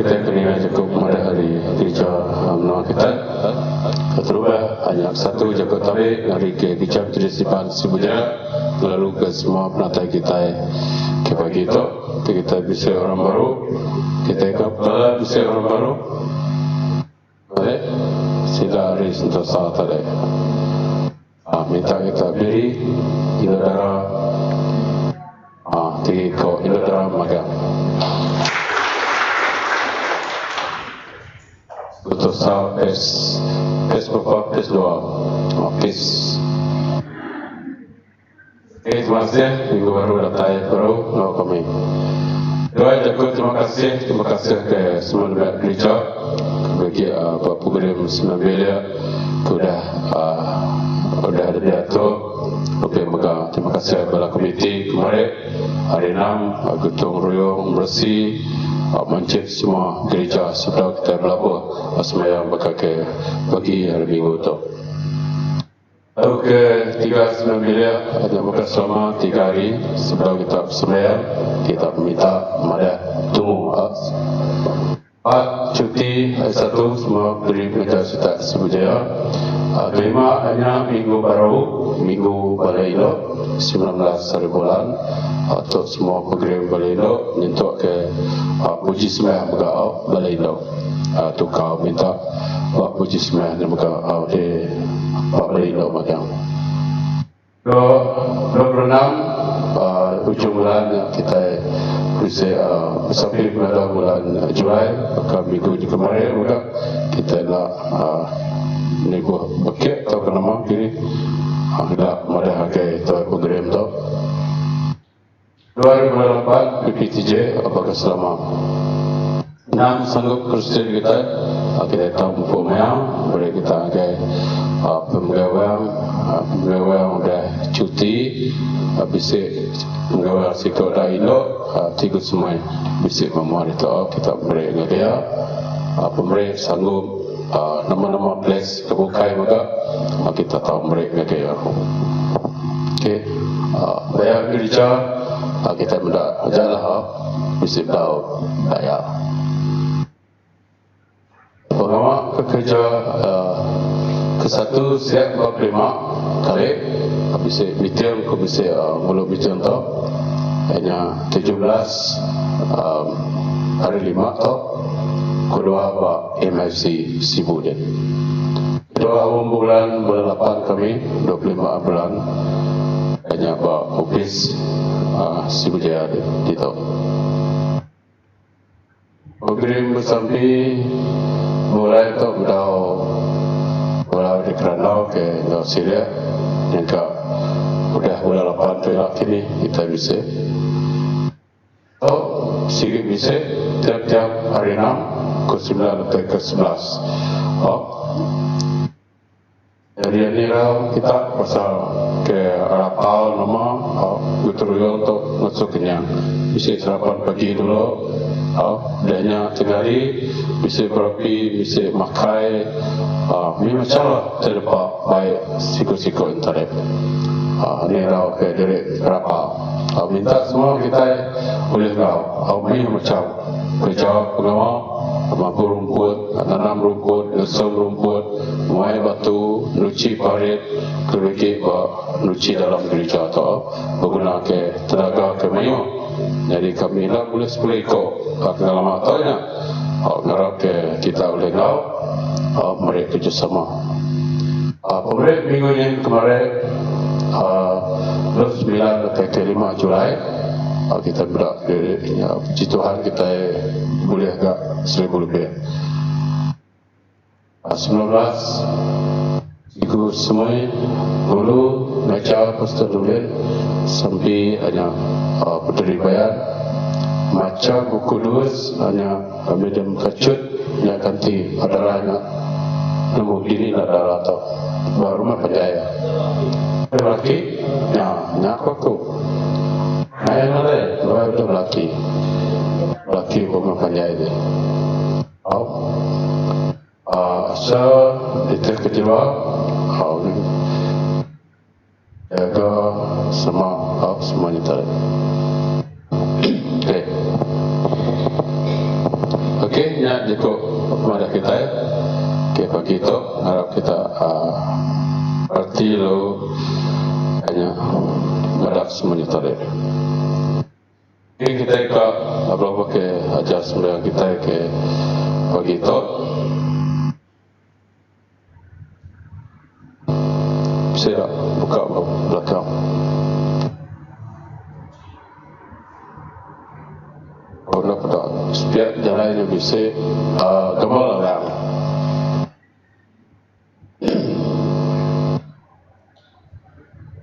kita kena cukup pada hari gereja menua kita. Terubah hanya satu jaga tarik dari ke gereja Terisipan Sibujaya lalu ke semua penatai kita ke pagi itu kita bisa orang baru, kita kepala bisa orang baru. Baik, sila hari sentosa tadi. Minta kita beri Indodara Tigiko Indodara Magang. Sentosa PES Bapak PES 2 PES. Terima kasih minggu baru datang baru no kami. Doa jago terima kasih ke semua pihak gereja bagi Pak Program Sembilan sudah ada diatur. Okey, maka terima kasih kepada komiti kemarin hari 6 gotong royong bersih mencik semua gereja sudah kita berlabur semayang bagi hari minggu itu. Lalu ke 39 miliar ada muka selama 3 hari sebelum kita semayang kita minta kepada tunggu cuti hari 1 semua beri gereja Suta Sibujaya. Kelima hanya minggu baru minggu Balai Elok 19 hari bulan untuk semua program Balai Elok menyentuh ke puji semayang berkau Balai Elok tukar minta buat puji semayang dan berkau di Balai Elok magang 26 ujung bulan kita bisa sampai pada bulan Julai maka minggu di kemarin juga kita nak nego paket atau kenapa kini ada harga itu program tu 2008 PPTJ apakah selama 6 sanggup Kristen kita tahu pemain boleh kita agak pemegawai udah cuti bisa pemegawai sikap dah elok tiga semua bisa memuat itu kita beri dia pemerintah sanggup nama-nama place kebukai maka kita tahu mereka dia. Okey, bayar gereja kita mudah ajalah bisa tahu bayar. Pengamak kerja ke-1 siap 45 kali bisa meeting ko bisa mula meeting tu hanya 17 hari 5 tu kedua Pak MFC Sibujaya. Kedua bulan 8 kami 25 bulan hanya Pak Office Sibujaya di tu. Program bersampai mulai tu mulai dikerana ke Syria yang udah bulan 8 tu kini kita bisa. Sikit bisa tiap-tiap hari 6 ke-9 atau ke-11. Jadi ini kita pasal ke Arapal nama Guturuyong untuk masuk kenyang. Bisa sarapan pagi dulu, dahnya tengah hari, bisa berapi, bisa makai. Ini macam lah terdapat baik siku-siku internet. Ini ke dari Arapal. Minta semua kita boleh tahu. Ini macam kerja pengawal. Mampu rumput, tanam rumput, ngesem rumput, muai batu, nuci parit, keriki nuci dalam gereja atau menggunakan tenaga kemayu. Jadi kami nak boleh 10 ekor dalam matanya. Ngarap kita boleh tahu mereka kerjasama. Pemerintah minggu ini kemarin 9 atau 5 Julai kita berak puji Tuhan kita boleh agak 1000 lebih 19 ikut semua dulu baca pastor dulu sampai hanya berdiri bayan macam buku lulus hanya medium kacut yang ganti adalah nak nemu diri nak darah atau baru mah percaya lelaki nak aku yang ada luar itu lelaki bukan percaya dia so itu kedua jaga semuanya tadi. Okey, cukup pada kita ke pagi itu harap kita arti lo hanya madak semuanya tadi. Ini kita ke apa ke ajar semula kita ke pagi itu saya buka belakang. Kalau pada setiap jalan yang bisa kembali lah.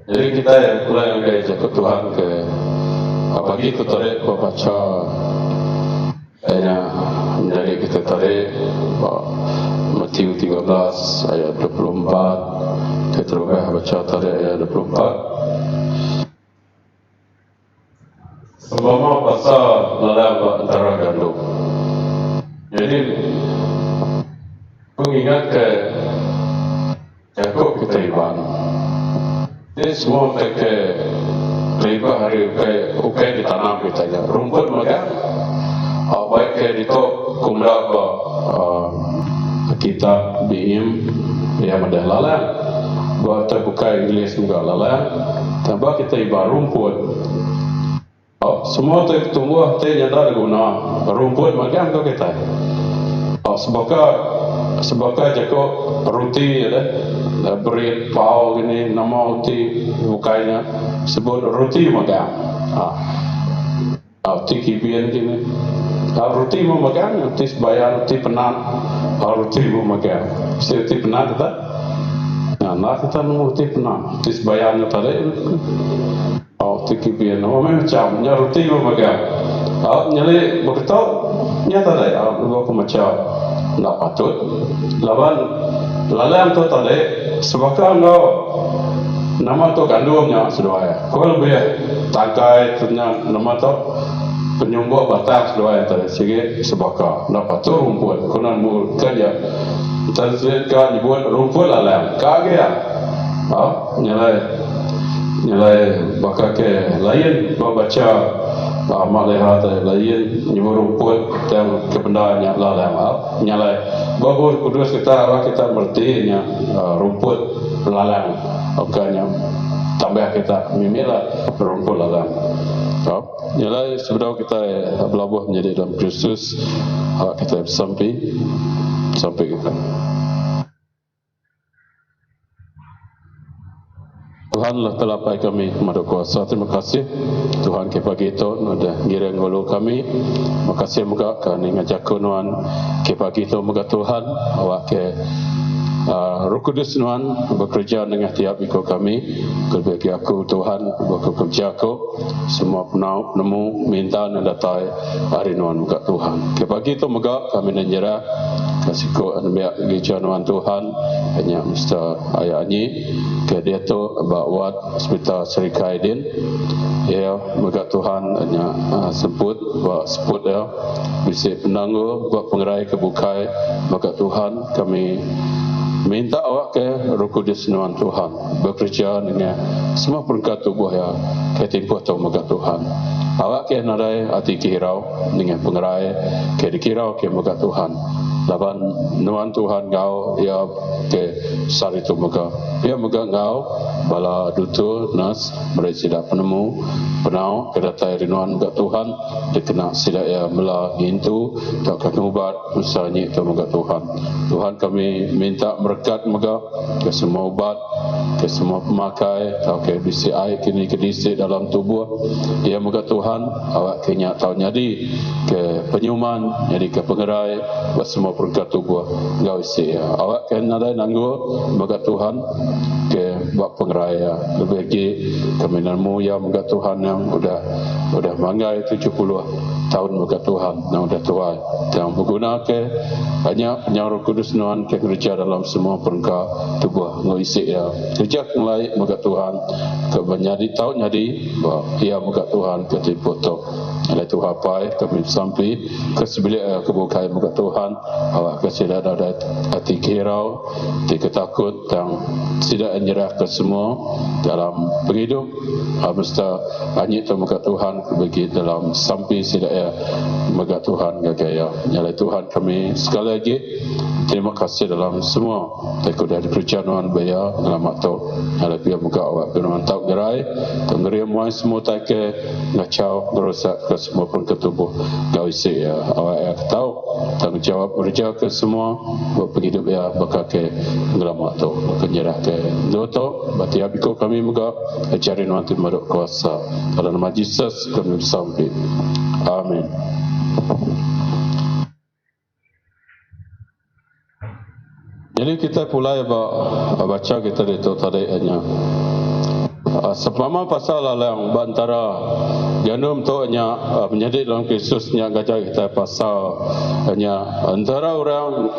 Jadi kita yang mulai dari jatuh Tuhan ke pagi itu tarik baca menjadi kita tarik Matius 13 ayat 24 kita terubah baca tarik ayat 24 sebelum pasal dalam antara gandum. Jadi mengingat ke Yakub kita iban. Ini semua ke riba hari ukai ditanam kita ya. Rumput mereka baik ke itu kumla kita bim yang ada lalang buat terbuka Inggeris juga lalang tambah kita iban rumput. Semua tu tumbuh tu nyata guna rumput macam tu kita. Sebabkan jago roti ada bread pau gini nama roti bukainya sebut roti macam. Roti kibian gini. Roti mau makan, roti sebayar, roti penat, roti mau makan. Roti penat tak? Nah kita roti penat, roti sebayarnya tadi. Tikibian, macam roti makan. Nyali begitu nyata dah. Aku macam nak patut. Lalang tu tadi sebabkan kau nama tu gandumnya sudah. Kau lebih tangkai ternyata nama tu penyumbuh batang sudah tadi. Segi sebabkan nak patut rumput. Kau nak mulakan ya. Terus kan dibuat rumput lalang. Kagak. Nyalai bakal ke lain baca malihat lain nyebut rumput dan kebendanya lalang nyalai bagus kudus kita mertinya rumput lalang okanya tambah kita mimilah rumput lalang nyalai sebelum kita berlabuh menjadi dalam Kristus kita sampai kita. Tuhan lah telah pai kami kepada kuasa. Terima kasih Tuhan ke pagi itu ada girang golo kami. Makasih moga kami ngajak kunuan ke pagi itu moga Tuhan awak ke Roh Kudus Tuhan bekerja dengan tiap ikut kami. Bagi aku Tuhan bekerja aku semua penemu minta dan datai hari Tuhan moga Tuhan. Ke pagi itu moga kami nanjera kasih ko anbiak gereja Tuhan hanya Mr. Ayani ke dia tu buat hospital Sri Kaidin ya moga Tuhan hanya sebut buat sebut ya bisa penangguh buat pengerai kebukai moga Tuhan kami minta awak ke Roh Kudus Tuhan bekerja dengan semua perangkat tubuh ya ke tempoh tu moga Tuhan awak ke nadai hati kirau dengan pengerai ke dikirau ke moga Tuhan laban nuan Tuhan kau ya ke sari tu moga ya moga kau bala dutu nas mereka tidak penemu penau kedatai rinuan moga Tuhan dikena sila ya mela gintu tak ubat misalnya tu moga Tuhan kami minta berkat moga ke semua ubat ke semua pemakai atau ke BCI kini kedisi dalam tubuh ya moga Tuhan awak kenya tahu jadi ke penyuman jadi ke pengerai buat semua perangkat tubuh gau isi ya awak kena ada nanggu moga Tuhan ke buat pengerai ya lebih lagi kami namu ya moga Tuhan yang udah manggai 70 tahun moga Tuhan yang udah tua yang berguna ke banyak Roh Kudus Tuhan ke kerja dalam semua perangkat tubuh gau isi ya kerja mulai moga Tuhan ke menjadi tahun jadi ya moga Tuhan ke tipu tu oleh Tuhan pai kami sampai ke sebelah kebukai moga Tuhan awak kasih ada hati kirau hati ketakut yang tidak menyerah ke semua dalam penghidup mesti hanya itu moga Tuhan bagi dalam sampai tidak ke megak Tuhan gaya. Nyalai Tuhan kami sekali lagi terima kasih dalam semua tekuk dari perjalanan baya ngalamat tu nyalai pia megak awak firman tau gerai tenggeri muai semua tak ke ngacau ngerosak ke semua pun ketubuh gau isi ya awak ya tahu tanggungjawab kerja ke semua berpenghidup ya bakal ke ngalamat tu kenyerah ke doto bati abiko kami megak ajarin wanti maduk kuasa dalam nama Yesus kami bersampai amin. Jadi kita pulai baca kita itu tadi hanya sepama pasal yang antara gandum tu hanya menjadi dalam Kristusnya gajah kita pasal hanya antara orang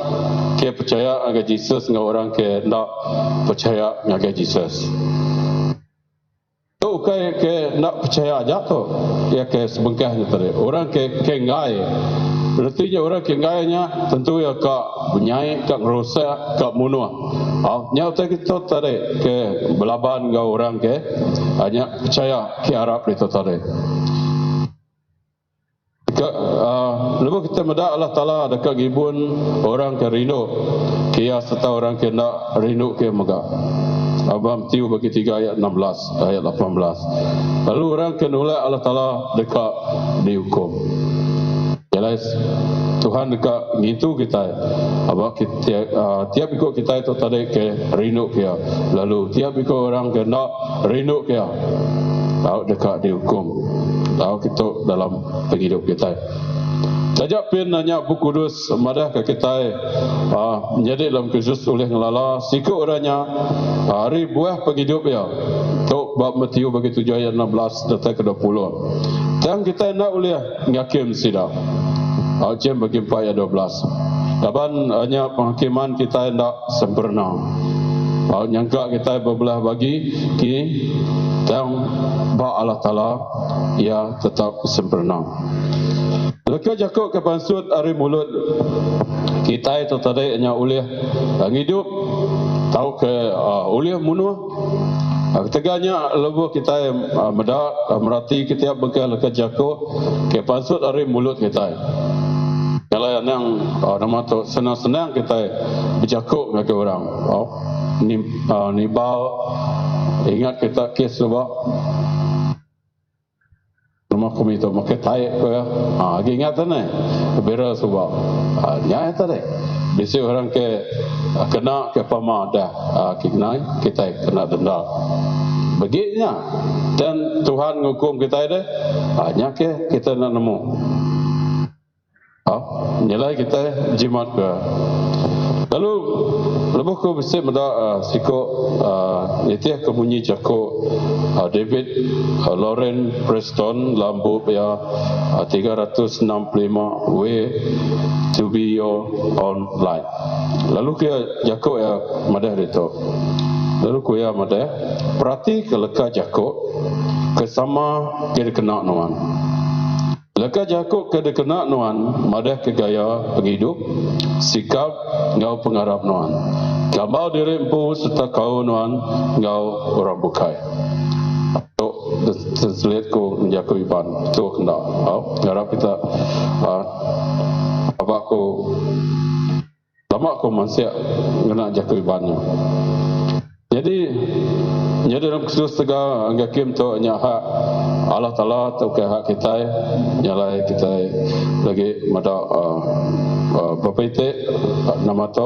ke percaya agak Yesus dengan orang ke tak percaya agak Yesus. Tu ke nak percaya aja tu ya ke sebengkah ni tadi orang ke ngai. Berarti orang kengainya tentu ya kak benyai, kak merosak, kak munuh. Nyata kita tadi ke belaban kau orang ke hanya percaya ke Arab itu tadi. Lepas kita medak Allah Taala dekat gibun orang ke rindu, kia serta orang ke nak rindu ke megak. Abang tiu bagi 3 ayat 16, ayat 18. Lalu orang ke nolak Allah Taala dekat dihukum. Jelas Tuhan dekat gitu kita abang tiap ikut kita itu tadi ke rindu kia lalu tiap ikut orang ke nak rindu kia tahu dekat dihukum tahu kita dalam penghidup kita sajak pin nanya buku kudus madah ke kita menjadi dalam Kristus oleh ngelala sikut orangnya hari buah penghidup ya tu bab Matius bagi 7 ayat 16 datang ke 20 dan kita nak boleh ngakim sidang Jem bagi 4 ayat 12. Laban hanya penghakiman kita tidak sempurna. Nyangka kita berbelah bagi ki dan ba Allah Taala ia tetap sempurna. Leka Jakub ke pansut hari mulut kita itu tadi hanya oleh hidup tahu ke oleh munuh. Keteganya lebuh kita merati kita bekal leka Jakub ke pansut hari mulut kita. Kalau yang nama tu senang-senang kita bercakap dengan orang. Ni bau ingat kita kes sebab nama kami tu makai taik ko ya. Lagi ingat ni bera sebab nyai tadi. Biasa orang ke kena ke pama dah kita kena denda. Begitunya dan Tuhan hukum kita dah hanya ke kita nak nemu. Nyalai kita jimat ke. Lalu lebuh ko besi meda siko itiah kemunyi jako David Lauren Preston lambu ya 365 way to be your online. Lalu ke jako ya madah itu. Lalu ko ya madah perhati ke leka jako kesama ke kena nuan. Leka Jakub ke dekena nuan madah ke gaya penghidup sikap ngau pengarap nuan gambar diri empu serta kau nuan ngau orang bukai tu terselit ku Jakub iban tu kena ngarap kita apa ku lama ku manusia kena Jakub ibannya jadi dalam Kristus tegak anggakim tu hanya hak Allah Taala tu ke hak kita nyalai kita lagi mada bapite nama tu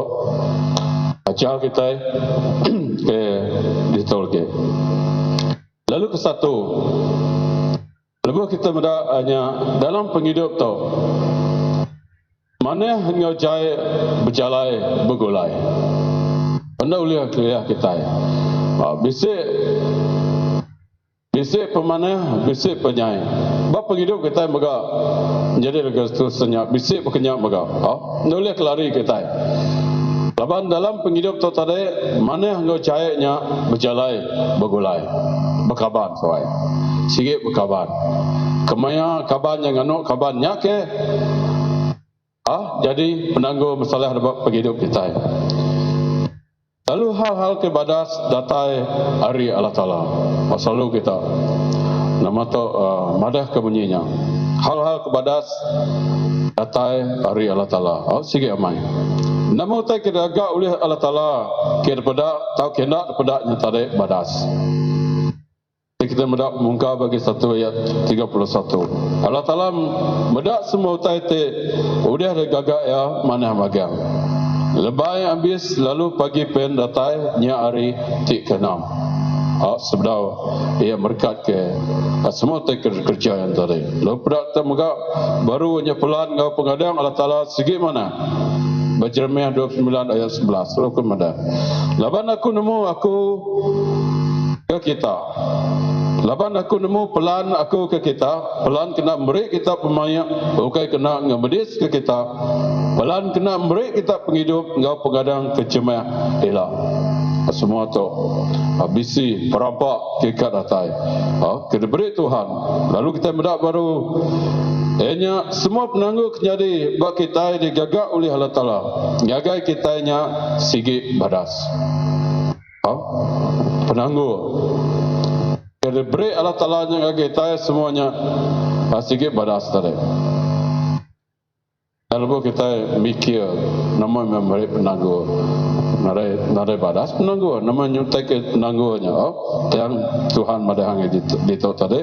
ajar kita ke ditolke lalu ke satu lepas kita mada hanya dalam penghidup tu mana hingga jai berjalai bergulai anda boleh kelihatan kita bisik pemanah, bisik penyai. Bapa hidup kita mega menjadi legas tu senyap. Bisik pekenyak mega. Boleh kelari kita. Laban dalam penghidup tu tadi mana ngau cahayanya berjalai, bergulai, berkaban soai. Sikit berkaban. Kemaya kaban yang anu kaban nyake. Jadi penangguh masalah dapat penghidup kita. Lalu hal-hal kebadas datai hari Allah Ta'ala. Selalu kita nama tu madah kebunyinya. hal-hal kebadas datai hari Allah Ta'ala. Sige amai. Namun tak kira agak oleh Allah Ta'ala kira pada tahu kena pada nyatare badas. Kita mendak muka bagi 1 ayat 31. Allah Ta'ala mendak semua utai te udah ada gagak ya mana magang. Lebai habis lalu pagi pen datai nya hari tik kenam. Sebab ia berkat ke semua kerja yang tadi. Lalu pada temuga baru nya pelan ngau pengadang Allah Ta'ala segi mana? Jeremiah 29 ayat 11. Lalu kemudian laban aku nemu aku ke kita. Laban aku nemu pelan aku ke kita. Pelan kena beri kita pemayak. Bukan kena ngemedis ke kita. Pelan kena beri kita penghidup ngau pengadang kecemah elah. Semua tu bisi perampak kekat datai. Kena beri Tuhan. Lalu kita mendak baru enya semua penangguh jadi bak kita digagak oleh Allah Ta'ala. Jagai kitanya sigi badas. Penangguh kena beri Allah Ta'ala yang kita semuanya sigi badas tadi. Lalu kita mikir nama memberi penangguh. Narai badas penangguh nama nyuntai ke penangguhnya. Yang Tuhan madahang dito tadi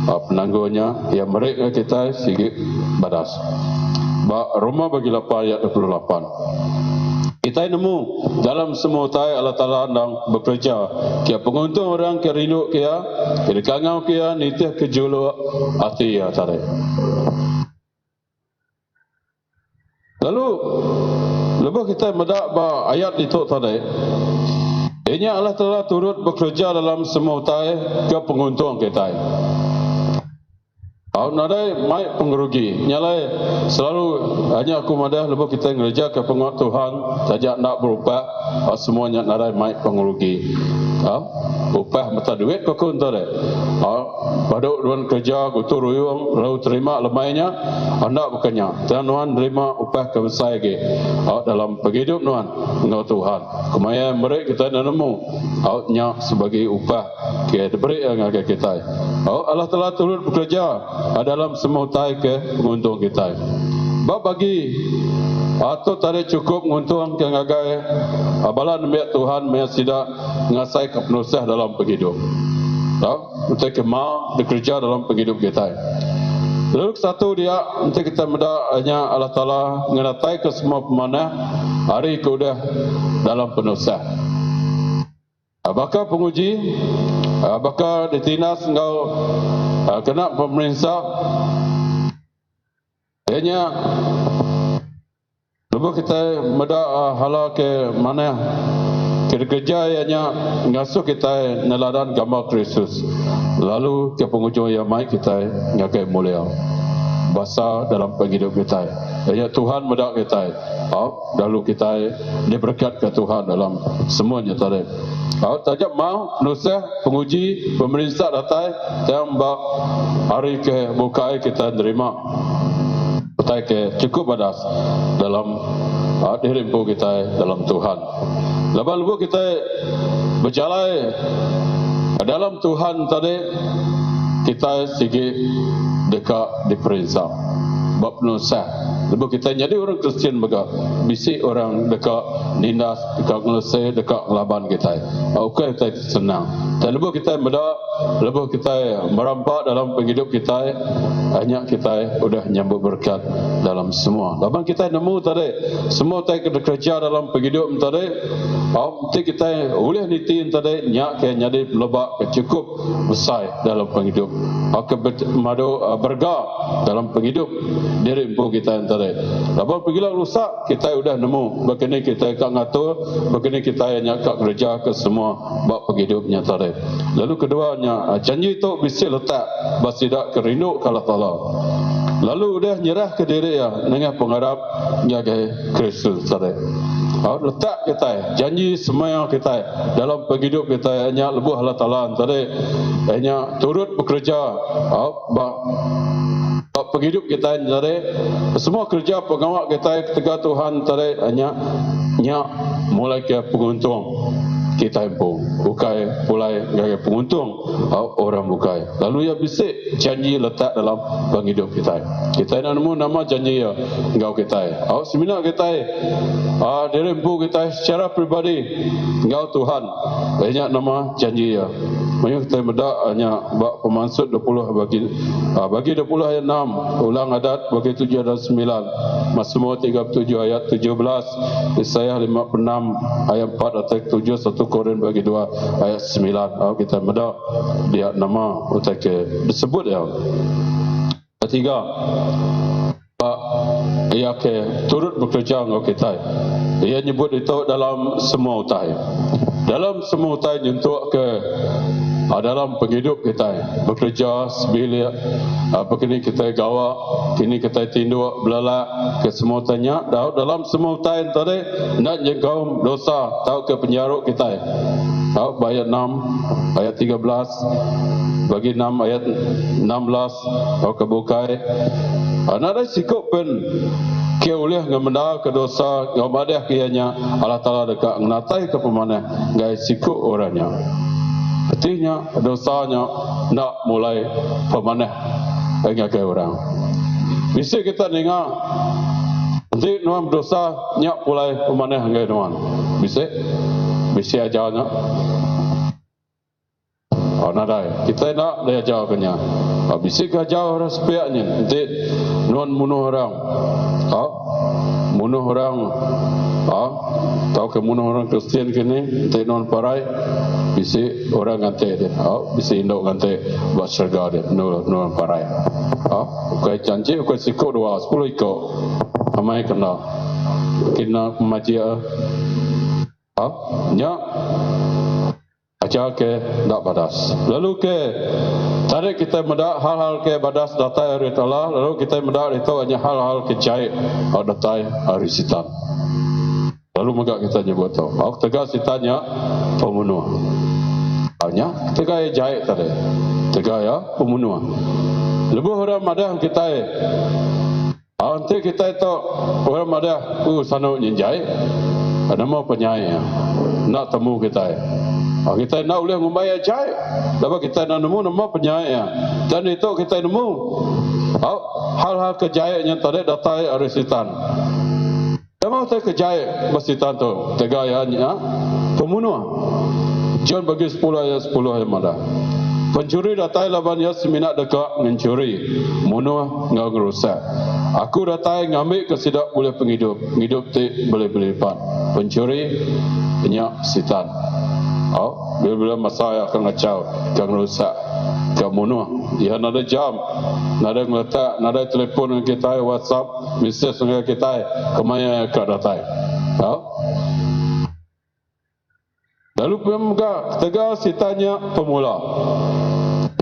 penangguhnya yang mereka kita sigi badas. Roma bagi 8 ayat 28. Kita nemu dalam semua utai Allah Ta'ala yang bekerja kia penguntung orang kia rindu kia kangau kia nitih kejulu hati ya tadi. Lalu lepas kita mendak ayat itu tadi, ini Allah Ta'ala turut bekerja dalam semua utai ke penguntung kita. Nadai mai pengerugi, nyalai selalu hanya aku madah lepas kita ngerja ke penguat Tuhan saja nak berupah semuanya nadai mai pengerugi. Upah mata duit kau kun tadi. Baduk duan kerja gutur ruyung lalu terima lemainya hendak bukannya. Dan nuan terima upah kebesar lagi. Dalam penghidup nuan ngau Tuhan. Kemaya mereka kita nemu nya sebagai upah kita beri yang agak kita. Allah telah turut bekerja dalam semua utai ke penguntung kita. Bagi atau tadi cukup menguntung yang agai abalan miak Tuhan miak sidak ngasai kepenusah dalam penghidup. Untuk kemau bekerja dalam penghidup kita. Lalu satu dia untuk kita mendaknya Allah Ta'ala mengenatai ke semua pemanah hari kudah dalam penusah. Bakal penguji, bakal ditinas engkau kena pemerintah. Hanya lepas kita mendak hala ke mana kerja yang ngasuh kita neladan gambar Kristus. Lalu ke penghujung yang baik kita ngakai mulia. Bahasa dalam penghidup kita. Ya Tuhan mendak kita. Lalu kita diberkat ke Tuhan dalam semuanya tadi. Tajak mau nusah penguji pemerintah datai yang hari ke bukai kita terima. Betai ke cukup badas dalam dirimpu kita dalam Tuhan. Lepas kita berjalan dalam Tuhan tadi kita segi dekat diperintah bab nusah. Lepas kita jadi orang Kristian baga bisi orang dekat nindas dekat ngelesai dekat ngelaban kita. Okey kita senang. Dan lepas kita lepas kita merampak dalam penghidup kita hanya kita sudah nyambut berkat dalam semua. Lepas kita nemu tadi semua kita kerja dalam penghidup tadi. Nanti kita boleh nitin tadi nyak ke jadi lebak cukup besar dalam penghidup. Madu berga dalam penghidup diri empu kita tadi. Lepas pergilah rusak kita sudah nemu. Begini kita kak ngatur, begini kita nyak kak kerja ke semua bab penghidupnya tadi. Lalu keduanya janji itu bisa letak basidak kerindu kalau Allah. Lalu udah nyerah ke diri ya dengan pengharap nyaga Kristus tadi. Letak kita janji semua kita dalam penghidup kita hanya lebuh Allah Ta'ala tadi hanya turut bekerja penghidup kita tadi semua kerja pengawal kita ketika Tuhan tadi hanya mulai ke penguntung kita pun bukai pulai gaya penguntung orang bukai. Lalu ya bisik janji letak dalam penghidup kita. Kita nak nemu nama janji ya engkau kita. Seminar kita dirempu kita secara pribadi engkau Tuhan. Banyak nama janji ya. Banyak kita bedak hanya bak pemansut 20 bagi 20 ayat 6, ulang adat bagi 7 dan 9, Mazmur 37 ayat 17, Yesaya 56 ayat 4 atau 7, 1 Korin bagi 2 ayat 9. Kita bedak dia nama utak disebut ya. Ketiga, ia ke turut bekerja dengan kita. Ia nyebut itu dalam semua utai. Dalam semua utai untuk ke dalam penghidup kita bekerja sebilik begini kita gawa kini kita tinduk belalak ke semua tanya dalam semua utai tadi nak jengkau dosa tahu ke penjara kita tahu ayat 6 ayat 13 bagi 6 ayat 16 tahu ke bukai nak ada sikap pun ke oleh ngamenda ke dosa ngamadah kianya Allah Taala dekat menatai ke pemanah gai sikap orangnya. Artinya dosanya nak mulai pemanah dengan ke orang. Bisa kita dengar nanti nuan dosa nyak mulai pemanah dengan nuan. Bisa ajarnya. Nadai kita nak dia ajarkannya. Bisa ke ajar orang sepiaknya. Nanti nuan bunuh orang. Bunuh orang. Tahu ke bunuh orang Kristian kini, nanti non parai, bisa orang ganti dia, bisa induk ganti buat syurga dia, non parai. Ukai janji, ukai sikut 10 ikut, ramai kena majia, nya ajar ke tak badas. Lalu ke tarik kita mendak hal-hal ke badas datai hari Allah, lalu kita mendak itu hanya hal-hal kejait datai hari sitan. Lalu megak kita nyebut tu. Tegak sitanya pembunuh. Hanya tegak jahit tadi. Tegak ya pembunuh. Lebih orang madah kita. Nanti kita itu orang madah sana jahit. Nama penyai. Nak temu kita. Kita nak boleh membayar jahit. Lepas kita nak nemu nama penyai. Dan itu kita nemu hal-hal kejahitnya tadi datai arisitan. Memang saya kejaya mesti tanto tegayanya pembunuh. John bagi 10 ayat 10 ayat mana. Pencuri datai laban ya seminat dekat mencuri, bunuh ngau ngerusak. Aku datai ngambil kesidak boleh penghidup, hidup ti boleh berlipat. Pencuri banyak sitan. Bila-bila masa akan ngacau, akan merusak, akan bunuh. Dia ada jam, ada ngeletak, ada telefon dengan kita, WhatsApp, mesej dengan kita, kemana akan datang. Lalu pemuka tegar sitanya pemula.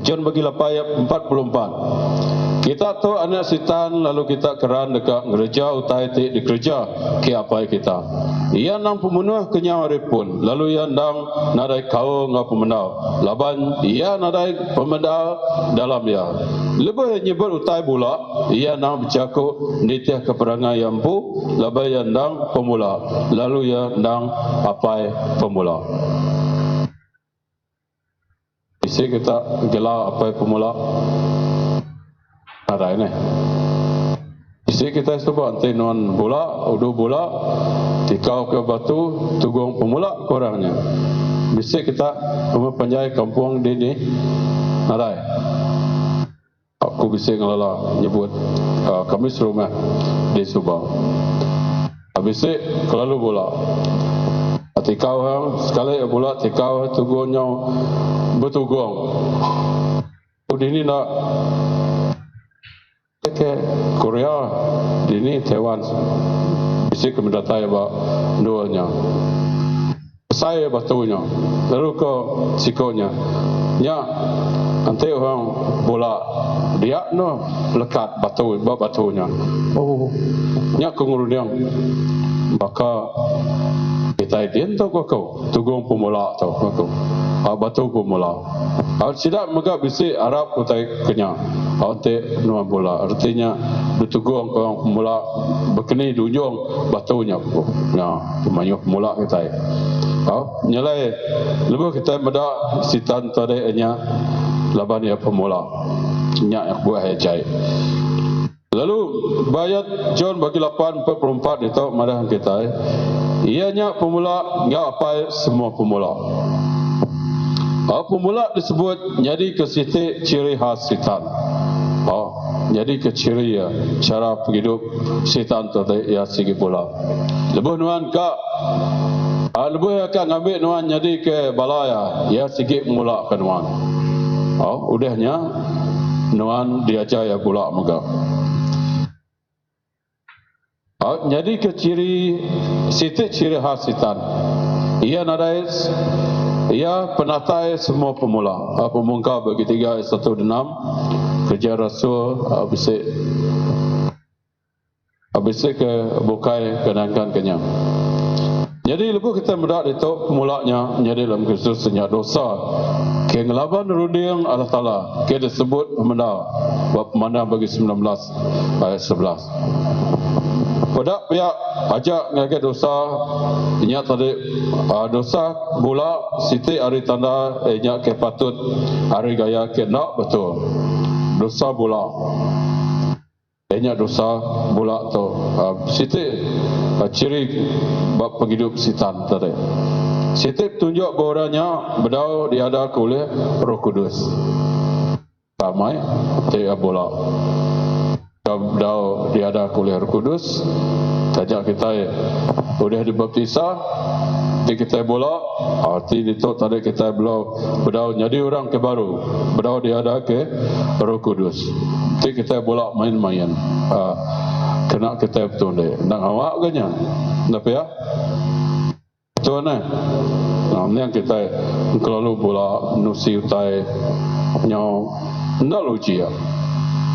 John bagi 8 ayat 44. Kita tahu anak sitan lalu kita keran dekat gereja utai ti di gereja ke apa kita. Ia nang pembunuh kenyang pun. Lalu ia nang nadai kau ngau pemendau. Laban ia nadai pemendau dalam ia. Lebih nyebut utai pula ia nang bercaku nitiah keperangan yang pu. Laban ia nang pemula. Lalu ia nang apai pemula. Isi kita gelar apai pemula. Ada ini. Isi kita sebut nanti non bola, udu bola, tikau ke batu, tugung pemula kurangnya. Bisa kita mempanjai kampung di ni. Ada. Aku bisa ngelala nyebut kami serumah di Subang. Habis kelalu bola. Tikau hang sekali bola tikau tugungnya bertugung. Di ni nak ke Korea, di ni Taiwan. Bisa kemendatai ba duanya. Saya batunya, lalu ke sikonya. Nya nanti orang bola dia no lekat batunya. Nya kenguruniang maka kita idin tu kau tugung pemula tu kau. Batu pemula. Tidak megak bisi Arab kutai kenya. Ante nuan bola. Artinya bertugung orang pemula berkeni dujung batunya. Ya, pemayu pemula kita. Nyalai lepas kita meda sitan tadi nya laban ya pemula nya yang buah hajai. Lalu bayat John bagi 8:44 itu madahan kita. Ianya pemula enggak apa semua pemula. Pemula disebut jadi ke siti ciri khas sitan. Jadi ke ciri ya cara hidup sitan tu ya segi pula. Lebuh nuan ka lebuh akan ngambil nuan jadi ke balaya ya segi mula ke nuan. Udahnya nuan diajar ya pula muka. Jadi ke ciri siti ciri khas sitan. Ia nadai ia penatai semua pemula. Pemungka bagi 3 1 dan 6 kerja rasul habis ke bukai kenangkan kenyang. Jadi lepas kita mendak itu pemulanya jadi dalam Kristus senyap dosa ke ngelaban runding Allah Ta'ala ke disebut pemenda bab pemandang bagi 19 ayat 11. Pada pihak ajak ngagai dosa ingat tadi dosa bula siti hari tanda ingat ke patut hari gaya ke nak betul dosa bula ingat dosa bula tu siti ciri bab penghidup sitan tadi. Siti tunjuk bahawanya bedau diada oleh Roh Kudus ramai tidak bula bedau diada oleh Roh Kudus tajak kita sudah dibaptisa di kita bola arti itu tadi kita bedau jadi orang ke baru bedau diada ke Roh Kudus di kita bola main-main kena kita betul deh nak awak ganya tapi ya betul nah yang kita kalau bola nusi utai nyau ndak luci ya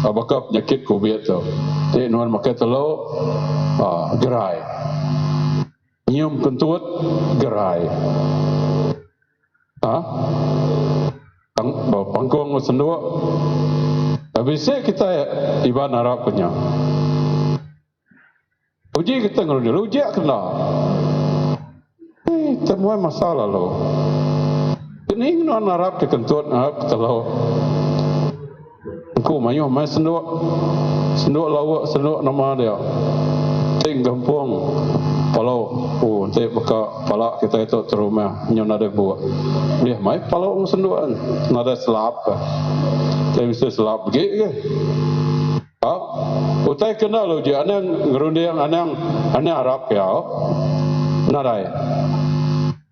apakah penyakit COVID tu jadi nuan makai telur gerai nyium kentut gerai pangkong senduk habis kita iban harap punya uji kita ngerudil uji kena temuan masalah lo ini nuan harap ke kentut harap telur aku mayuh main senduk lawak senduk nama dia ting gampung palau nanti buka palak kita itu terumah nyon ada buat dia main palau sendukan nada selap dia bisa selap begitu ke utai kenal lo dia anang ngerunding anang Arab ya nadai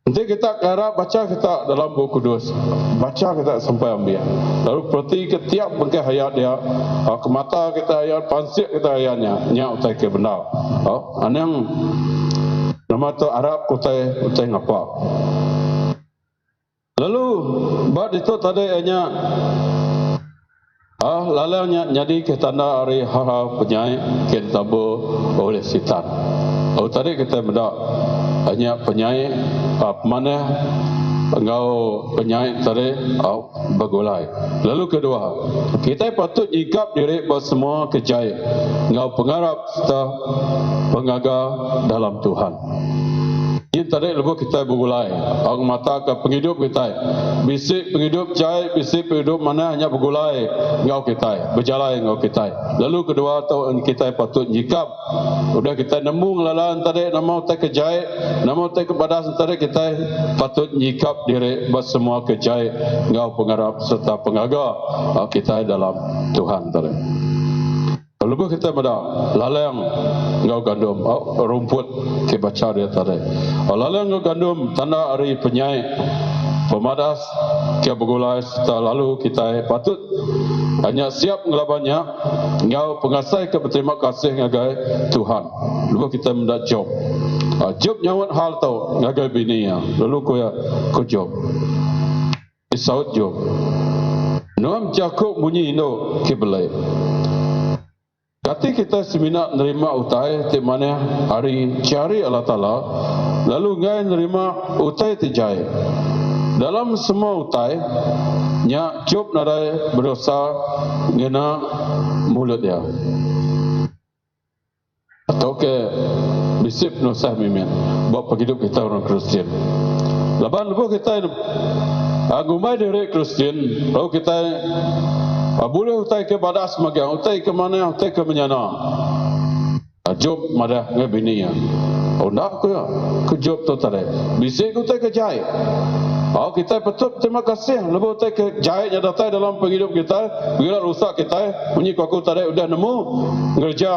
nanti kita harap baca kita dalam buku kudus baca kita sampai ambil lalu perhati ketiap bengkai hayat dia ke mata kita hayat pansik kita hayatnya nyak utai ke benar anang nama tu Arab utai ngapa lalu bad itu tadi hanya lalanya jadi ke tanda hari penyai ke tabu oleh sitan tadi kita mendak hanya penyai mana engkau penyai tadi bergulai. Lalu kedua, kita patut nyikap diri bersemua kejai engkau pengharap serta pengaga dalam Tuhan. Ini tadi lepas kita bergulai orang mata ke penghidup kita bisik penghidup cai bisik penghidup mana hanya bergulai engkau kita berjalan engkau kita. Lalu kedua tahu kita patut nyikap sudah kita nemu ngelalan tadi nama utai kejai nama utai kepada tadi kita patut nyikap diri bersemua kejai engkau pengharap serta pengaga kita dalam Tuhan tadi. Lepas kita pada laleng engkau gandum rumput ke baca dia tadi laleng engkau gandum tanda hari penyai pemadas ke bergulai setelah lalu kita patut hanya siap ngelabannya engkau pengasai ke berterima kasih ngagai Tuhan. Lepas kita mendak job nyawat hal tau ngagai bini lalu ko job isaut job nuam cakup bunyi no ke belai kati kita semina nerima utai di mana hari cari Allah Ta'ala lalu ngai nerima utai tijai dalam semua utai nya Job nadai berdosa ngena mulut dia atau ke bisip nusah mimin buat penghidup kita orang Kristian Laban lepas kita agumai dari Kristen, lalu kita boleh utai ke badas magiang, utai ke mana, utai ke menyana. Job madah ngebini ya. Oh nak ke job tu tadi. Bisa utai ke jai. Oh kita patut terima kasih lebih utai ke jai yang datang dalam penghidup kita, bila rusak kita, bunyi kaku tadi udah nemu ngerja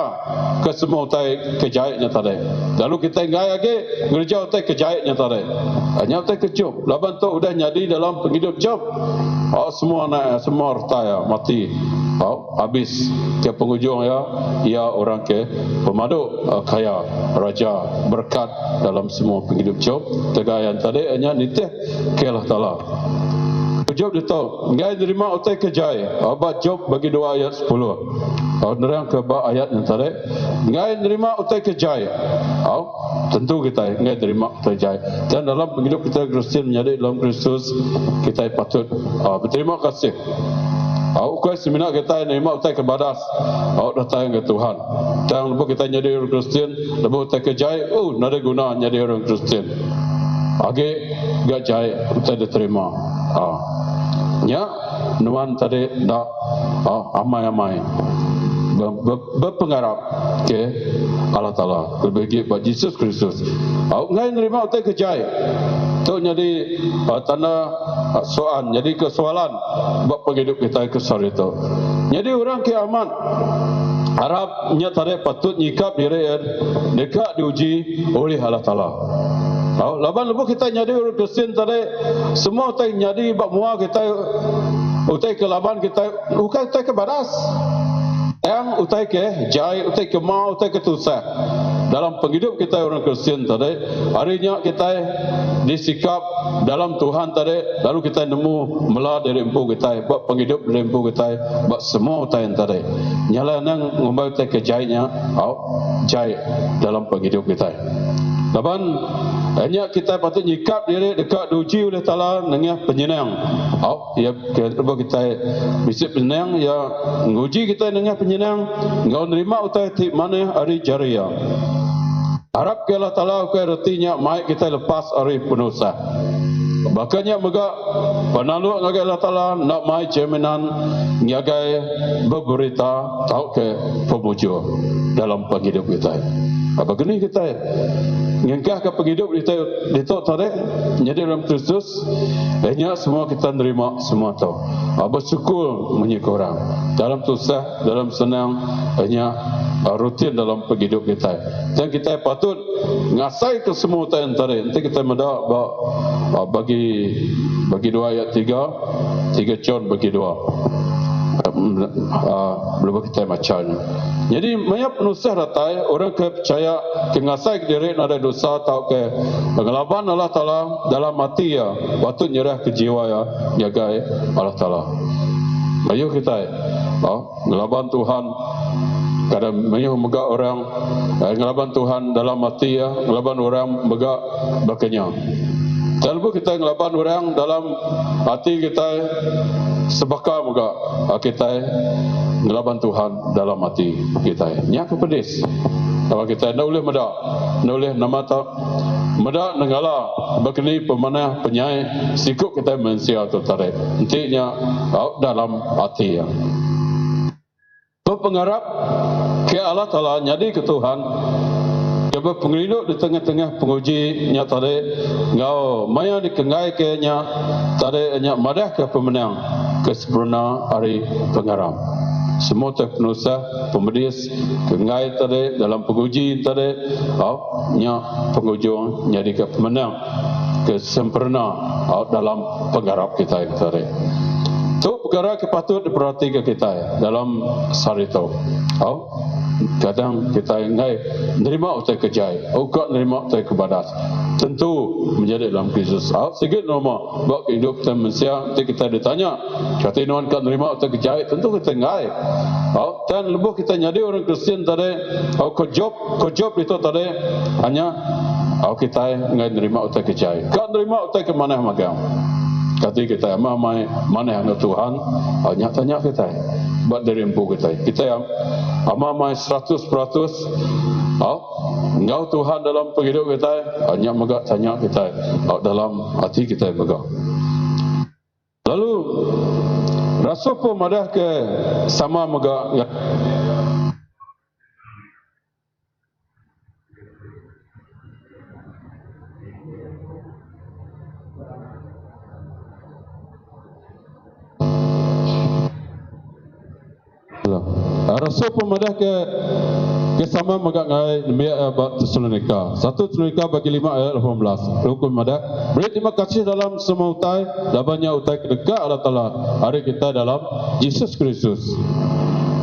ke semua utai ke jai yang tadi. Lalu kita ngai lagi ngerja utai ke jai yang tadi. Hanya utai ke job. Laban tu udah jadi dalam penghidup job. Oh semua anak semua harta ya mati. Oh habis ke penghujung ya ia orang ke pemadu kaya raja berkat dalam semua penghidup job. Tegak yang tadi hanya nitih ke Allah Ta'ala. Job dia tahu ngai nerima utai ke jai. Abad Job bagi 2 ayat 10. Nerang ke ayat yang tadi ngai nerima utai ke jai. Tentu kita ngai nerima utai jai. Dan dalam penghidup kita Kristian menjadi dalam Kristus, kita patut berterima kasih. Ukai semina kita nerima utai ke badas. Datang ke Tuhan. Dan lepas kita jadi orang Kristian, lepas utai ke jai, nada guna jadi orang Kristian. Age gak jai utai diterima. Nya nuan tadi dak amai-amai berpengarap ke Allah Ta'ala berbagi buat Yesus Kristus. Ngai nerima utai ke jai. Tu jadi tanda soalan, jadi kesoalan buat penghidup kita ke sore itu. Jadi orang kiamat harapnya tadi patut nyikap diri dekat diuji oleh Allah Ta'ala. Laban lepas kita jadi orang Kristian tadi, semua utai jadi bak mua kita utai ke laban kita, bukan utai ke badas. Yang utai ke jai, utai ke mau, utai ke tusah. Dalam penghidup kita orang Kristian tadi, harinya kita disikap dalam Tuhan tadi, lalu kita nemu mela dari empu kita, buat penghidup dari empu kita, buat semua utai yang tadi. Nyala nang ngomong utai ke jainya, jai dalam penghidup kita. Laban hanya kita patut nyikap diri dekat diuji oleh Ta'ala dengan penyenang. Ya kita bisa penyenang ya nguji kita dengan penyenang. Engkau nerima utai ti mana hari jaria. Harap ke Allah Ta'ala ke retinya mai kita lepas hari penusa. Bahkannya mega penalu ngagai Allah Ta'ala nak mai jaminan ngagai berberita tahu ke pemuju dalam penghidup kita. Apa gini kita ngengkah ke penghidup kita tadi jadi dalam Kristus, hanya semua kita nerima semua tahu. Bersyukur menyukur orang dalam susah, dalam senang, hanya rutin dalam penghidup kita. Dan kita patut ngasai ke semua yang tadi. Nanti kita mendak bagi 2 ayat 3 John bagi 2. Belum kita macamnya. Jadi banyak penusah ratai orang percaya kengasai diri ada dosa atau ke pengelaban Allah Ta'ala dalam mati ya, waktu nyerah ke jiwa ya, jaga Allah Ta'ala. Ayo kita ngelaban Tuhan. Kadang banyak megak orang ngelaban Tuhan dalam mati ya, ngelaban orang megak berkenyang. Dan lepas kita ngelaban orang dalam hati kita sebaka juga kita ngelaban Tuhan dalam hati kita. Nya kepedis. Kalau kita nak boleh medak, nak boleh nama tak medak negala berkini pemanah penyai sikut kita manusia tu tarik. Intinya dalam hati ya. Berpengharap ke Allah Ta'ala jadi ke Tuhan. Dia pengelinduk di tengah-tengah penguji nya tadi ngau maya dikengai ke nya tadi nya madah ke pemenang ke sempurna hari pengharam. Semua penusa pemedis kengai tadi dalam penguji tadi nya penghujung jadi ke pemenang ke sempurna dalam pengharap kita tadi. Itu perkara patut diperhatikan kita dalam hari itu. Kadang kita ingai nerima utai kejai, kau nerima utai kebadas. Tentu menjadi dalam Kristus. Sikit normal buat hidup kita manusia. Nanti kita ditanya, kata inuan kau nerima utai kejai, tentu kita ingai. Dan lebih kita jadi orang Kristian tadi, kau job itu tadi hanya kita ingai nerima utai kejai. Kau nerima utai kemana magam? Kata kita mana yang Tuhan nyatanya kita buat dari empu kita yang amamai 100% Engkau Tuhan dalam penghidup kita, hanya megak tanya kita dalam hati kita megak. Lalu rasa pun madah ke sama megak. Rasul pemadah ke sama megak ngai demi abad Tesalonika. 1 Tesalonika bagi 5 ayat 18. Hukum madah beri terima kasih dalam semua utai, dabanya utai kedekat Allah Taala hari kita dalam Yesus Kristus.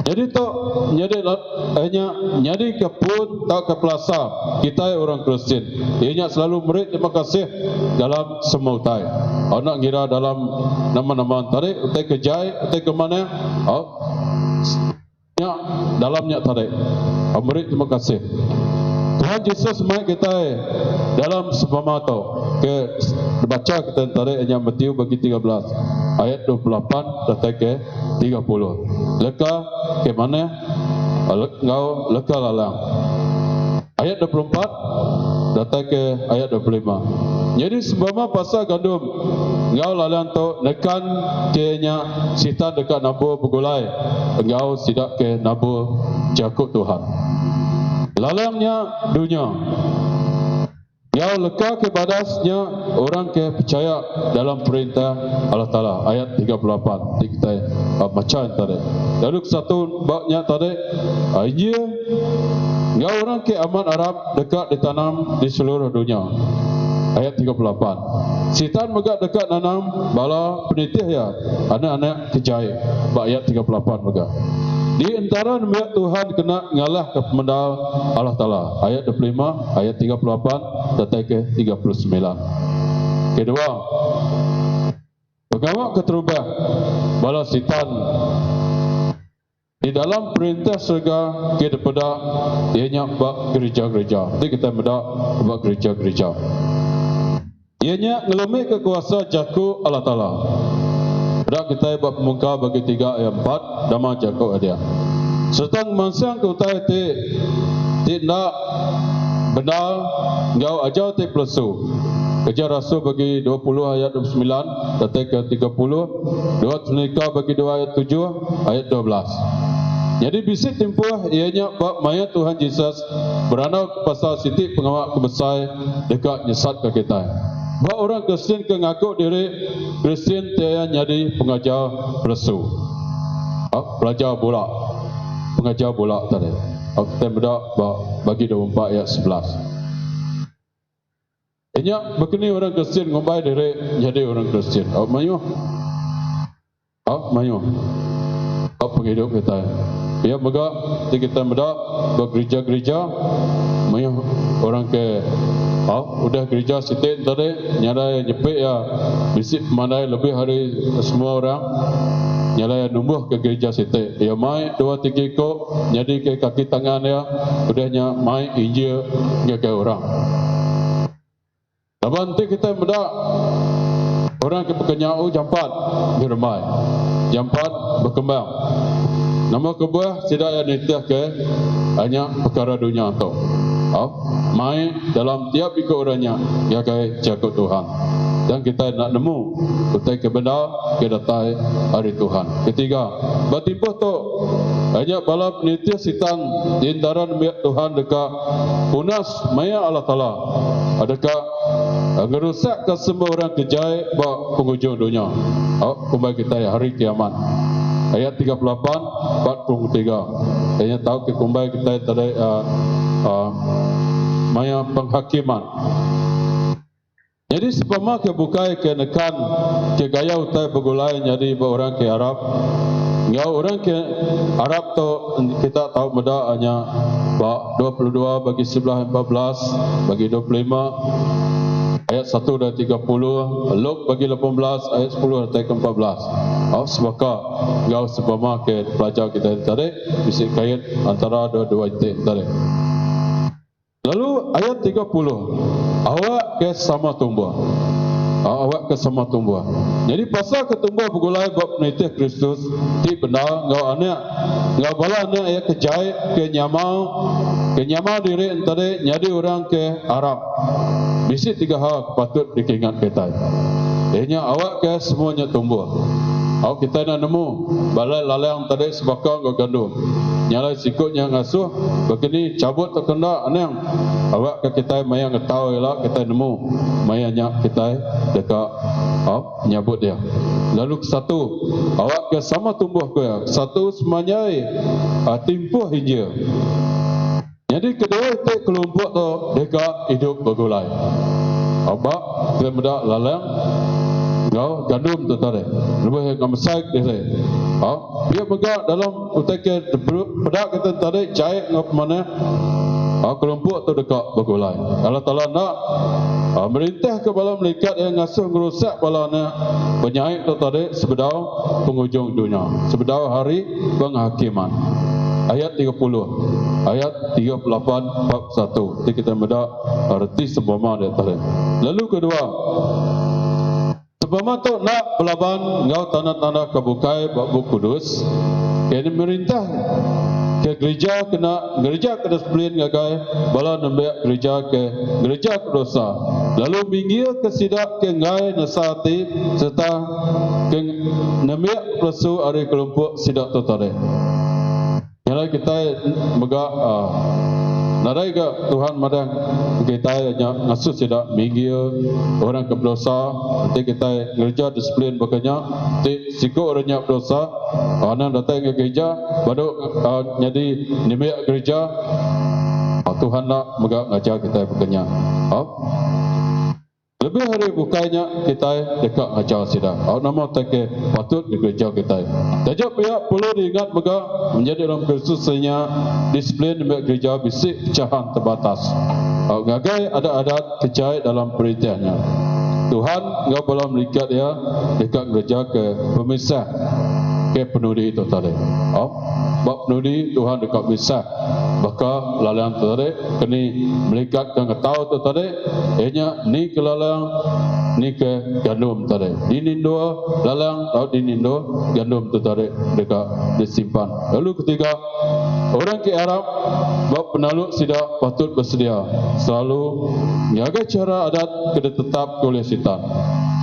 Jadi tak nyadi kepun tak kepelasa kita orang Kristian. Ianya selalu beri terima kasih dalam semua utai. Nak ngira dalam nama-nama tarik utai kejai, utai ke mana? Dalamnya tarik. Beri terima kasih. Tuhan Yesus mai kita dalam sepamato ke baca kita tarik yang Matius bagi 13 ayat 28 datang ke 30. Leka ke mana? Engkau leka lalang. Ayat 24 datang ke ayat 25. Jadi sebama pasal gandum engkau lalang tu nekan kenya sita dekat nabur bergulai. Engkau sidak ke nabur jakut Tuhan. Lalangnya dunia. Engkau leka ke badasnya orang ke percaya dalam perintah Allah Ta'ala. Ayat 38. Kita macam tadi. Lalu satu baknya tadi. Ia engkau orang ke aman Arab dekat ditanam di seluruh dunia. Ayat 38. Sitan megak dekat nanam bala penitih ya. Anak-anak kejai. Ayat 38 megak. Di antara nama Tuhan kena ngalah ke pemendal Allah Ta'ala. Ayat 25, ayat 38, datang ke 39. Kedua, pegawai keterubah bala sitan di dalam perintah surga kita pada ianya bak gereja-gereja. Jadi kita medak bak gereja-gereja. Ianya ngelumi kekuasa jaku Allah Ta'ala. Pada kita buat pemuka bagi 3 ayat 4 dama jago dia. Serta mansang ke utai tidak benar engkau ajar te plesu. Kerja Rasul bagi 20 ayat 29 datang ke 30. 2 Tesalonika bagi 2 ayat 7 ayat 12. Jadi bisik tempoh ianya bab mayat Tuhan Yesus berana pasal sitik pengawal kebesar dekat nyesat ke kita. Bahawa orang Kristian ke ngaku diri Kristian tiada jadi pengajar plesu. Pelajar bola. Pengajar bola tadi. Kita berdak bagi 24 ayat 11. Ini begini orang Kristian ngombai diri jadi orang Kristian. Mayu. Mayu. Penghidup kita. Ya mega kita berdak bergereja-gereja mayu orang ke udah gereja sitik tadi nyara jepit ya bisik mandai lebih hari semua orang nyara numbuh ke gereja sitik ya mai 2-3 kok jadi ke kaki tangan ya udahnya mai injil ke orang. Tapi nanti kita mendak orang ke pekenyau jampat di rumah jampat berkembang nama kebuah tidak ada nitah ke hanya perkara dunia tu. Mai dalam tiap ikut orangnya ya kai jaga Tuhan dan kita nak nemu utai ke benda ke datai hari Tuhan. Ketiga, batipuh tu hanya bala penitih sitan di antara Tuhan dekat punas maya Allah Ta'ala adakah ngerusak ke semua orang kejai bawa penghujung dunia. Kembali kita hari kiamat. Ayat 38 43. Hanya tahu ke kembali kita tadi maya penghakiman. Jadi sepama ke bukai ke nekan ke gaya utai bergulai jadi orang ke Arab. Ya orang ke Arab tu kita tahu muda hanya 22 bagi 11 14 bagi 25 ayat 1 dan 30 Luk bagi 18 ayat 10 dan 14. Sebab engkau sepama ke pelajar kita tadi bisa kait antara dua-dua itu tadi. Lalu ayat 30 awak ke sama tumbuh. Awak ke sama tumbuh. Jadi pasal ketumbuh bergulai bab penitih Kristus di benar engkau anak engkau bala anak ayat kejai ke nyamau Kenyama diri tadi jadi orang ke Arab. Bisi 3 hal patut diingat kita. Ianya awak ke semuanya tumbuh. Awak kita nak nemu balai lalang tadi sebakang ke gandum. Nyalai sikutnya ngasuh begini cabut terkena anang. Awak ke kita maya ngetahu lah kita nemu mayanya kita dekat nyabut dia. Lalu satu awak ke sama tumbuh ke satu semuanya timpuh hijau. Jadi kedua itu kelompok tu mereka hidup bergulai. Abak kita muda lalang, ngau gandum tu tadi. Lebih ngamsak dia. Dia megak dalam utake pedak kita tadi cair ngap mana. Kelompok tu dekat bergulai. Allah Taala nak merintah ke bala malaikat yang ngasuh ngerusak balana penyaik tu tadi sebedau penghujung dunia, sebedau hari penghakiman. Ayat 30, ayat 38 bab 1. Jadi kita muda arti sebama dia tadi. Lalu kedua, sebama tu nak pelaban ngau tanda-tanda kebukai bab kudus. Kini merintah ke gereja kena disiplin gagai bala nembak gereja ke gereja dosa. Lalu minggir ke sidak ke ngai nasati serta ke nembak rasu ari kelompok sidak tu tadi. Kalau kita megak narai ke Tuhan madang kita ngasuh tidak minggir orang ke berdosa, nanti kita gereja disiplin bakanya, nanti sikut orangnya berdosa, anak datang ke gereja, baru jadi nimek gereja, Tuhan nak megak ngajar kita bakanya. Lebih hari bukanya kita dekat ngajar sidang. Nama tak patut di gereja kita. Jadi pihak perlu diingat megak menjadi dalam Kristusnya disiplin di gereja bisik pecahan terbatas. Ngagai ada adat kecai dalam perintahnya. Tuhan ngau boleh melihat dia dekat gereja ke pemisah ke penudi itu tadi. Bab penudi Tuhan dekat misah. Baka lalang tadi kini melihat yang tahu tu tadi, ianya ni ke lalang, ni ke gandum tadi. Dinindo lalang atau dinindo gandum tu tadi dekat disimpan. Lalu ketiga, orang ke Arab bab penaluk sidak patut bersedia selalu menjaga cara adat kena tetap oleh sitan.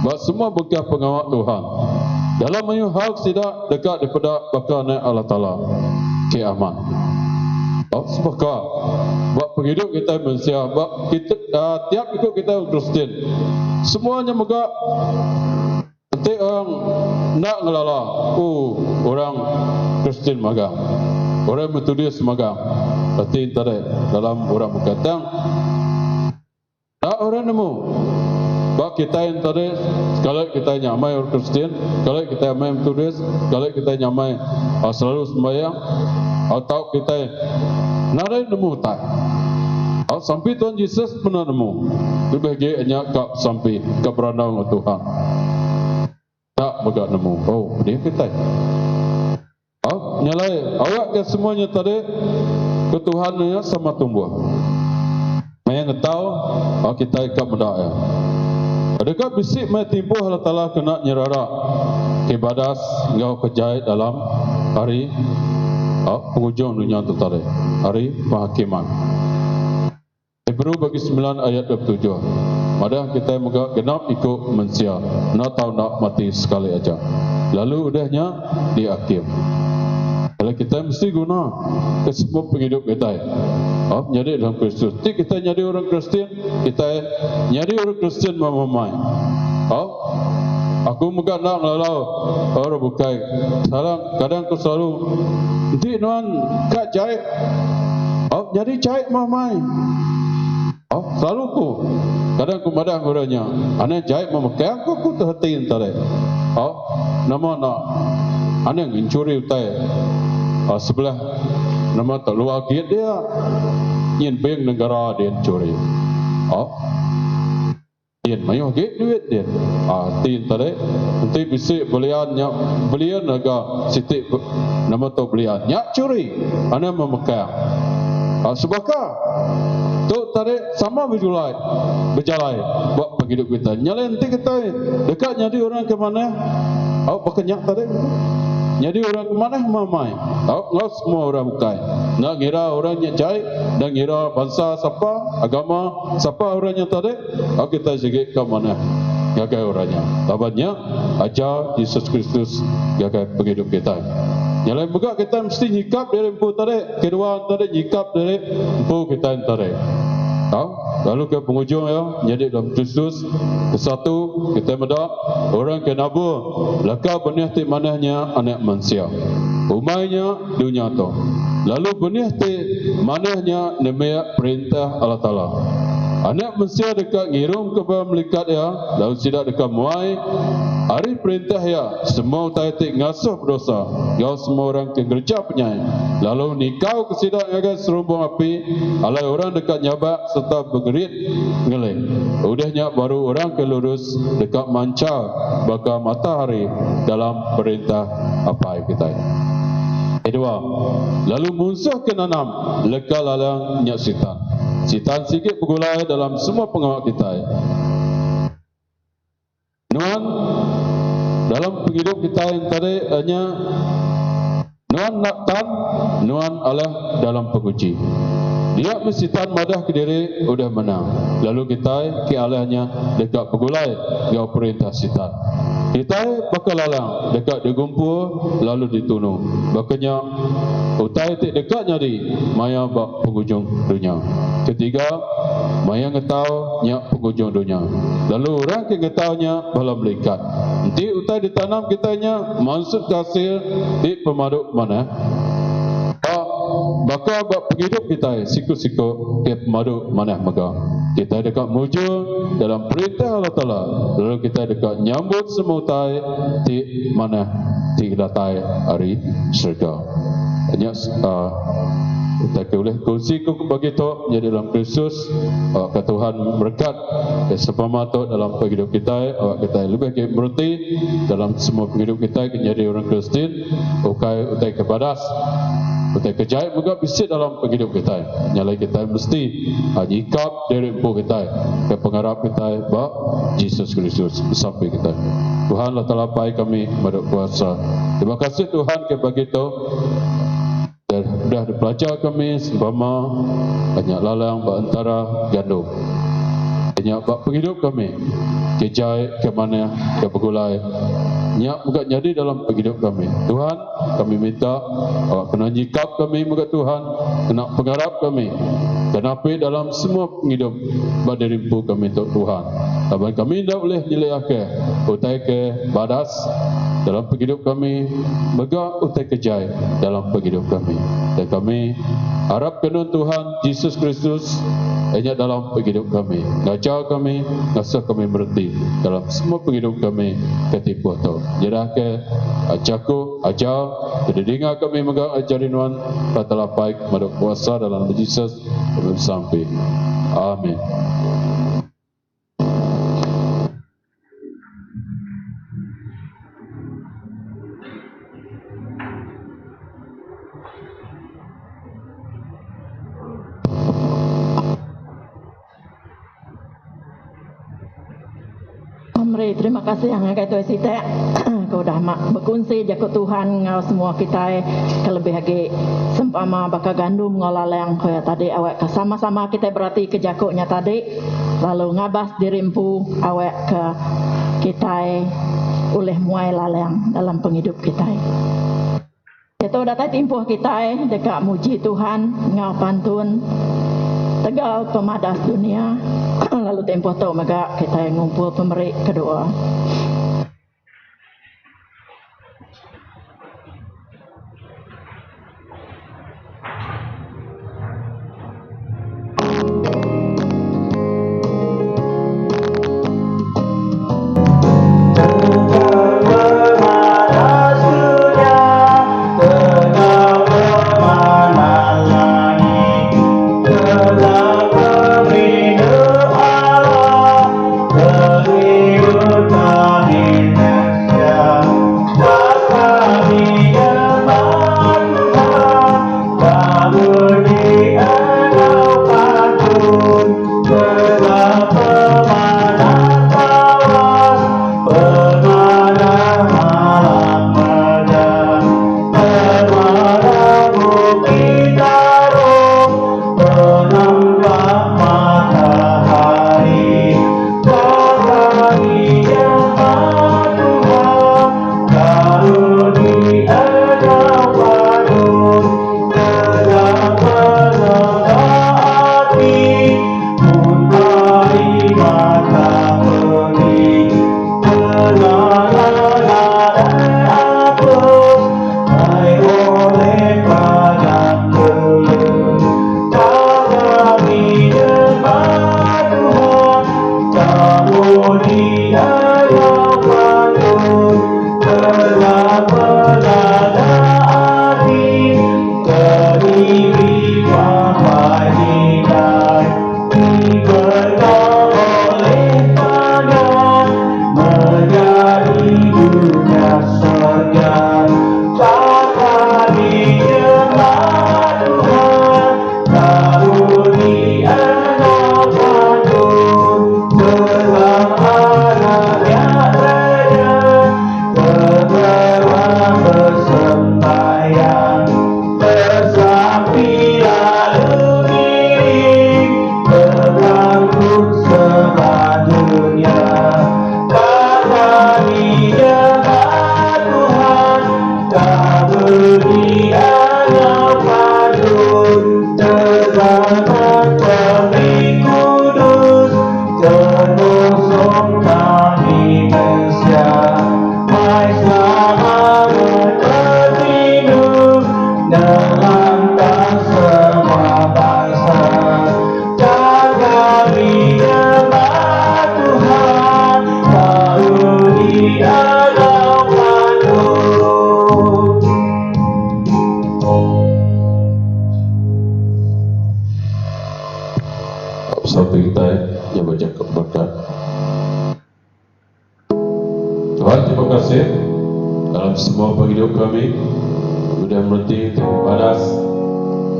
Bab semua bekah pengawal Tuhan. Dalam mayu hal sidak dekat daripada bakana Allah Taala kiamat. Sebab buat penghidup kita manusia, buat kita tiap ikut kita Kristian, semuanya megak. Nanti orang nak ngelala, orang Kristian magang, orang Metodis magang. Berarti tadi dalam orang berkatang, nak orang nemu. Bak kita yang tadi, kalau kita nyamai orang Kristian, kalau kita nyamai Metodis, kalau kita nyamai selalu sembahyang, atau kita narai nemu tak? Sampai Tuhan Yesus pernah nemu. Lebih hanya kak sampai keberadaan Tuhan. Tak bagak nemu. Dia kita. Nyalai awak ke semuanya tadi ketuhanannya sama tumbuh. Mayang tahu kita ikut benda. Adakah bisik mai timbuh Allah Taala kena nyerara ibadas ngau kejahit dalam hari penghujung dunia itu tadi, hari penghakiman. Hebrew bagi 9 ayat 27. Madah kita moga genap ikut manusia, nak tahu nak mati sekali aja. Lalu udahnya di akhir. Kalau kita mesti guna ke semua penghidup kita. Jadi dalam Kristus. Kita jadi orang Kristian, kita jadi orang Kristian mamai. Aku moga nak lalau orang bukai. Salah kadang aku selalu nanti nuan kak jahit. Jadi jahit mamai. Selalu ku kadang aku madang orangnya. Ane jahit memakai aku terhatiin tadi. Nama nak ane mencuri utai. Sebelah nama tak luar gate dia nyen bank negara dia curi. Yen mayu gate duit dia. Tin tadi nanti bisik belian naga sitik nama tu belian nyak curi. Ane memakai. Sebabkah tu tadi sama berjalan buat penghidup kita. Nyala nanti kita dekat jadi orang ke mana? Pakai nyak tadi. Jadi orang kemana mamai? Ngau semua orang bukai. Nak ngira orang yang jahit, nak ngira bangsa siapa, agama siapa orangnya tadi, kita sikit ke mana? Gagai orangnya. Tabatnya ajar Yesus Kristus gagai penghidup kita. Yang lain juga kita mesti nyikap dari empu tadi, kedua tadi nyikap dari empu kita tadi. Tahu? Lalu ke penghujung ya, jadi dalam Kristus ke satu kita medak orang ke nabur laka benih ti manahnya anak manusia. Umainya dunia tu. Lalu benih ti manahnya nemaya perintah Allah Taala. Anak manusia dekat ngirum ke melikat ya, lalu tidak dekat muai. Hari perintah ya, semua taitik ngasuh berdosa. Kau semua orang ke gereja penyai. Lalu nikau kesidak ngagai serumbung api. Alai orang dekat nyabak serta bergerit ngelih. Udahnya baru orang ke lurus dekat mancar bakal matahari dalam perintah apa kita. Kedua, lalu musuh ke nanam lekal lalang nyak sitan. Sitan sikit bergulai dalam semua pengawal kita. Nuan dalam penghidup kita yang tadi hanya nuan nak tan, nuan Allah dalam penguji. Dia mesitan madah ke diri udah menang. Lalu kita ke Allahnya dekat pegulai gau perintah sitan. Kita bakal lalang dekat digumpul lalu ditunuh. Bakanya utai tik dekatnya di maya bak penghujung dunia. Ketiga, maya ngetau nyak penghujung dunia. Lalu orang ke ngetaunya bala melikat. Nanti utai ditanam kitanya maksud hasil di pemaduk mana? Bakal bak penghidup kita siku-siku ke pemaduk mana mega. Kita dekat mujur dalam perintah Allah Taala. Lalu kita dekat nyambut semua utai di mana di datai hari syurga. Hanya kita boleh kongsi begitu jadi dalam Kristus ke Tuhan berkat sepama tu dalam penghidup kita kita lebih berhenti dalam semua penghidup kita menjadi orang Kristen utai kebadas utai kejayaan juga bisa dalam penghidup kita nyalai kita mesti nyikap dari empu kita ke pengharap kita bak Yesus Kristus sampai kita Tuhan lah telah baik kami berkuasa. Terima kasih Tuhan ke begitu. Dah dipelajar kami seumpama banyak lalang antara gandum. Banyak bak penghidup kami. Kejai ke mana ke bergulai. Nyak bukan jadi dalam penghidup kami. Tuhan, kami minta awak kena jikap kami muka Tuhan, kena pengharap kami. Kenapa dalam semua penghidup badai rimpu kami untuk Tuhan. Tapi kami tidak boleh nilai akhir. Utai ke badas dalam penghidup kami, megah utai kejai dalam penghidup kami. Dan kami harap kenun Tuhan Yesus Kristus hanya dalam penghidup kami. Ngajar kami, ngasah kami berhenti dalam semua penghidup kami ketipu atau jerah ke ajaku, ajar, jadi dengar kami megang ajarin Tuhan telah baik pada kuasa dalam Yesus sampai. Amin. Terima kasih yang kata Tuhan Sita. Kau dah mak berkongsi jaga Tuhan ngau semua kita kelebih lagi sempama bakal gandum ngolalang kaya tadi awak sama-sama kita berarti ke jakuknya tadi lalu ngabas dirimpu awak ke kita oleh muai lalang dalam penghidup kita. Kita datang timpuh kita dekat muji Tuhan ngau pantun tegal pemadas dunia. Lalu tempoh tu maka kita ngumpul pemerik kedua. Allah Sampai kita yang baca keberkat. Tuhan, terima kasih dalam semua hidup kami. Sudah berhenti padas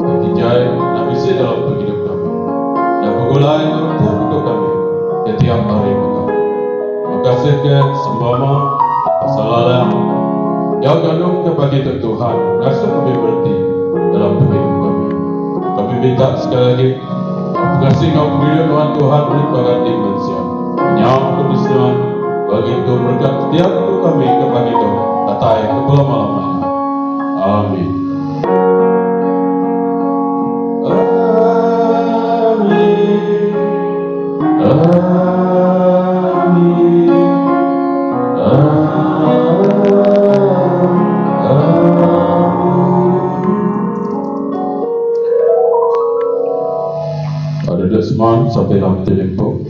dan dijai dan isi dalam hidup kami. Dan bergulai untuk hidup kami setiap hari juga. Terima kasih ke semua masalah yang kandung kepada Tuhan. Rasa kami berhenti dalam hidup kami. Kami minta sekali lagi kasih kau beri Tuhan merupakan manusia. Yang kebesaran bagi itu berkat setiap itu kami kepada itu tatai kebelah malamnya. Amin. Desmond sampai dalam tempo.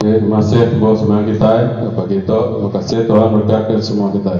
Terima kasih buat semua kita. Terima kasih Tuhan berkati semua kita.